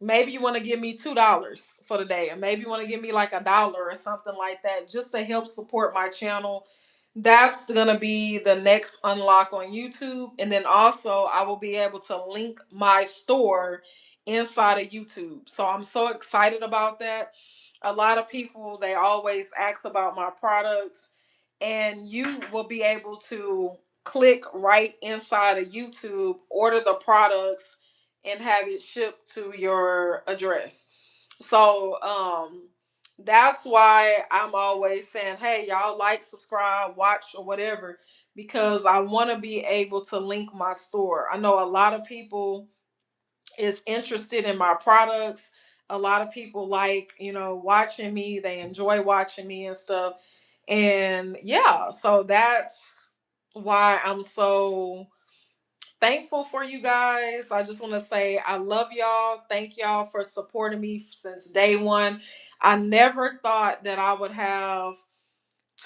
S1: maybe you want to give me $2 for the day, or maybe you want to give me like $1 or something like that, just to help support my channel. That's gonna be the next unlock on YouTube. And then also I will be able to link my store inside of YouTube. So I'm so excited about that. A lot of people, they always ask about my products, and you will be able to click right inside of YouTube, order the products, and have it shipped to your address. So that's why I'm always saying, hey, y'all like, subscribe, watch, or whatever, because I want to be able to link my store. I know a lot of people is interested in my products. A lot of people like, watching me. They enjoy watching me and stuff. And yeah, so that's why I'm so thankful for you guys. I just want to say I love y'all. Thank y'all for supporting me since day one. I never thought that I would have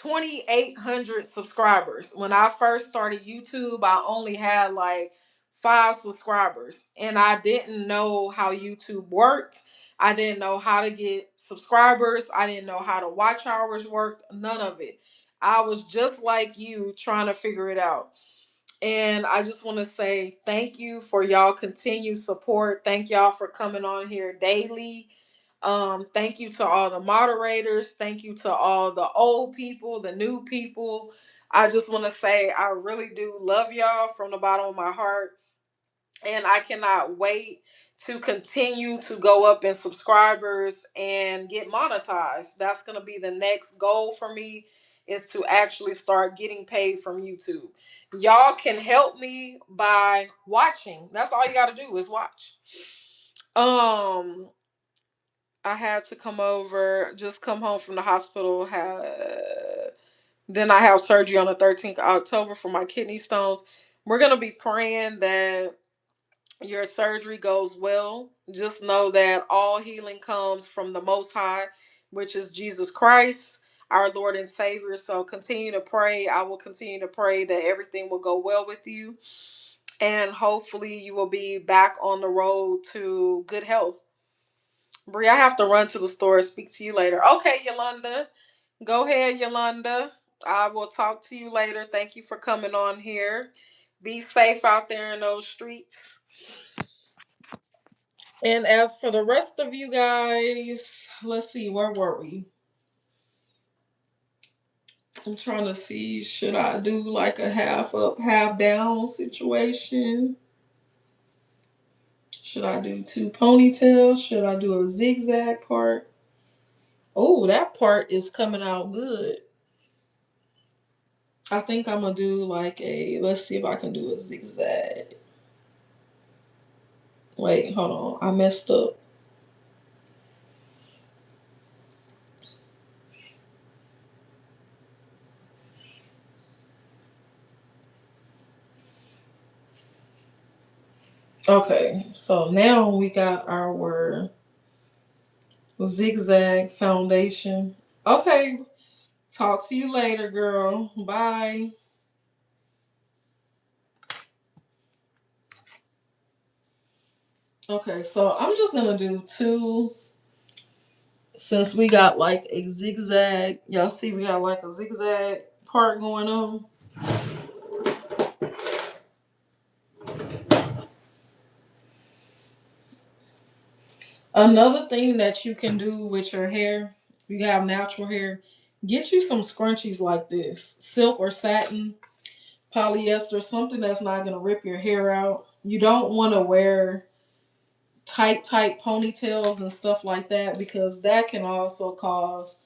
S1: 2,800 subscribers. When I first started YouTube, I only had like 5 subscribers, and I didn't know how YouTube worked. I didn't know how to get subscribers. I didn't know how the watch hours worked. None of it. I was just like you, trying to figure it out. And I just want to say thank you for y'all continued support. Thank y'all for coming on here daily. Thank you to all the moderators. Thank you to all the old people, the new people. I just want to say I really do love y'all from the bottom of my heart. And I cannot wait to continue to go up in subscribers and get monetized. That's going to be the next goal for me, is to actually start getting paid from YouTube. Y'all can help me by watching. That's all you got to do is watch. I had to come over, just come home from the hospital. Then I have surgery on the 13th of October for my kidney stones. We're going to be praying that your surgery goes well. Just know that all healing comes from the Most High, which is Jesus Christ, our Lord and Savior. So continue to pray. I will continue to pray that everything will go well with you. And hopefully you will be back on the road to good health. Bri, I have to run to the store. Speak to you later. Okay, Yolanda. Go ahead, Yolanda. I will talk to you later. Thank you for coming on here. Be safe out there in those streets. And as for the rest of you guys, let's see, where were we? I'm trying to see, should I do like a half up, half down situation? Should I do 2 ponytails? Should I do a zigzag part? Oh, that part is coming out good. I think I'm gonna do like let's see if I can do a zigzag. Wait, hold on. I messed up. Okay, so now we got our zigzag foundation. Okay, talk to you later, girl. Bye. Okay, so I'm just gonna do two since we got like a zigzag. Y'all see we got like a zigzag part going on. Another thing that you can do with your hair, if you have natural hair, get you some scrunchies like this. Silk or satin, polyester, something that's not gonna rip your hair out. You don't wanna wear tight ponytails and stuff like that because that can also cause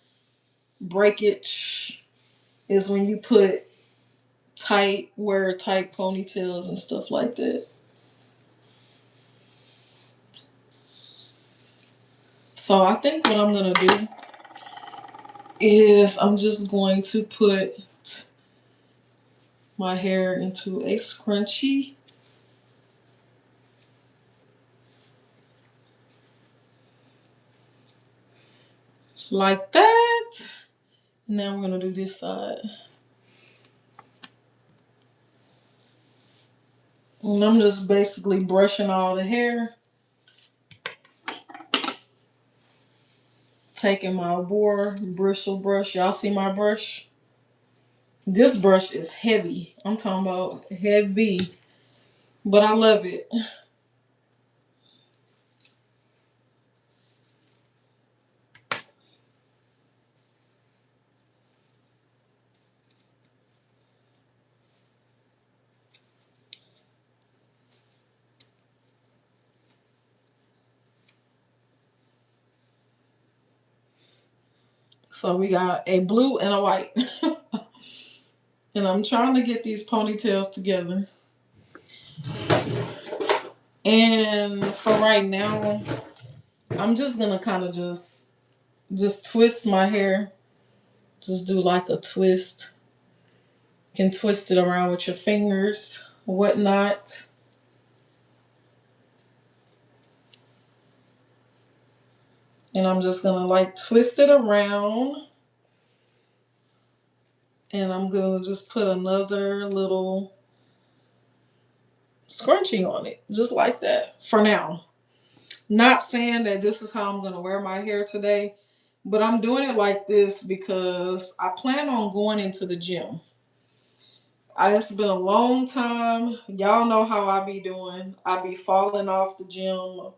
S1: breakage. Is when you put wear tight ponytails and stuff like that. So I think what I'm gonna do is I'm just going to put my hair into a scrunchie. Just like that. Now I'm gonna do this side. And I'm just basically brushing all the hair. Taking my boar bristle brush. Y'all see my brush? This brush is heavy. I'm talking about heavy. But I love it. So we got a blue and a white. And I'm trying to get these ponytails together. And for right now, I'm just gonna kind of just twist my hair. Just do like a twist. You can twist it around with your fingers, whatnot. And I'm just gonna like twist it around. And I'm gonna just put another little scrunchie on it, just like that for now. Not saying that this is how I'm gonna wear my hair today, but I'm doing it like this because I plan on going into the gym. It's been a long time. Y'all know how I be doing. I be falling off the gym.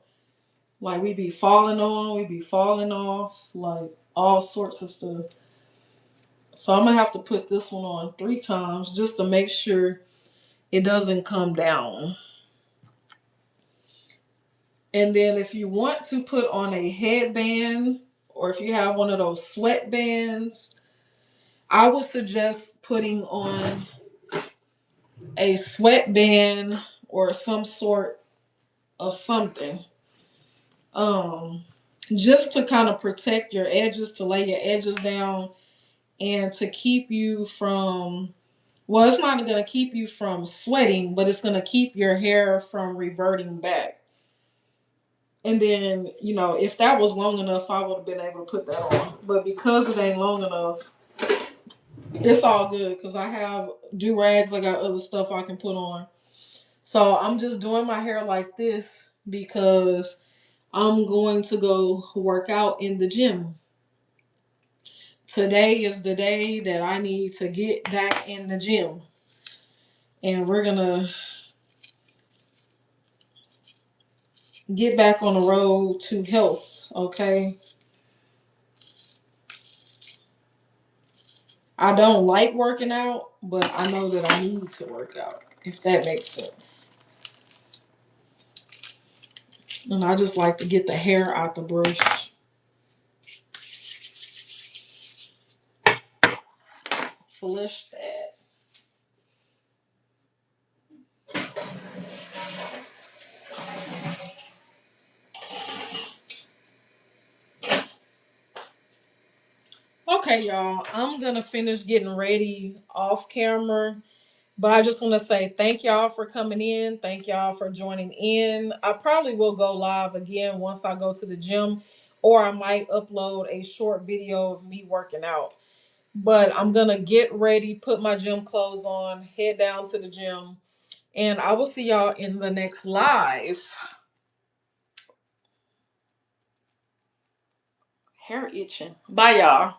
S1: Like we be falling on, we be falling off, like all sorts of stuff. So I'm gonna have to put this one on 3 times just to make sure it doesn't come down. And then if you want to put on a headband or if you have one of those sweatbands, I would suggest putting on a sweatband or some sort of something. Um just to kind of protect your edges, to lay your edges down and to keep you from, well, it's not going to keep you from sweating, but it's going to keep your hair from reverting back. And then, if that was long enough, I would have been able to put that on. But because it ain't long enough, it's all good because I have do-rags. I got other stuff I can put on. So I'm just doing my hair like this because I'm going to go work out in the gym. Today is the day that I need to get back in the gym. And we're going to get back on the road to health, okay? I don't like working out, but I know that I need to work out, if that makes sense. And I just like to get the hair out the brush. Flush that. Okay, y'all, I'm gonna finish getting ready off camera But I just want to say thank y'all for coming in. Thank y'all for joining in. I probably will go live again once I go to the gym, or I might upload a short video of me working out. But I'm going to get ready, put my gym clothes on, head down to the gym, and I will see y'all in the next live. Hair itching. Bye, y'all.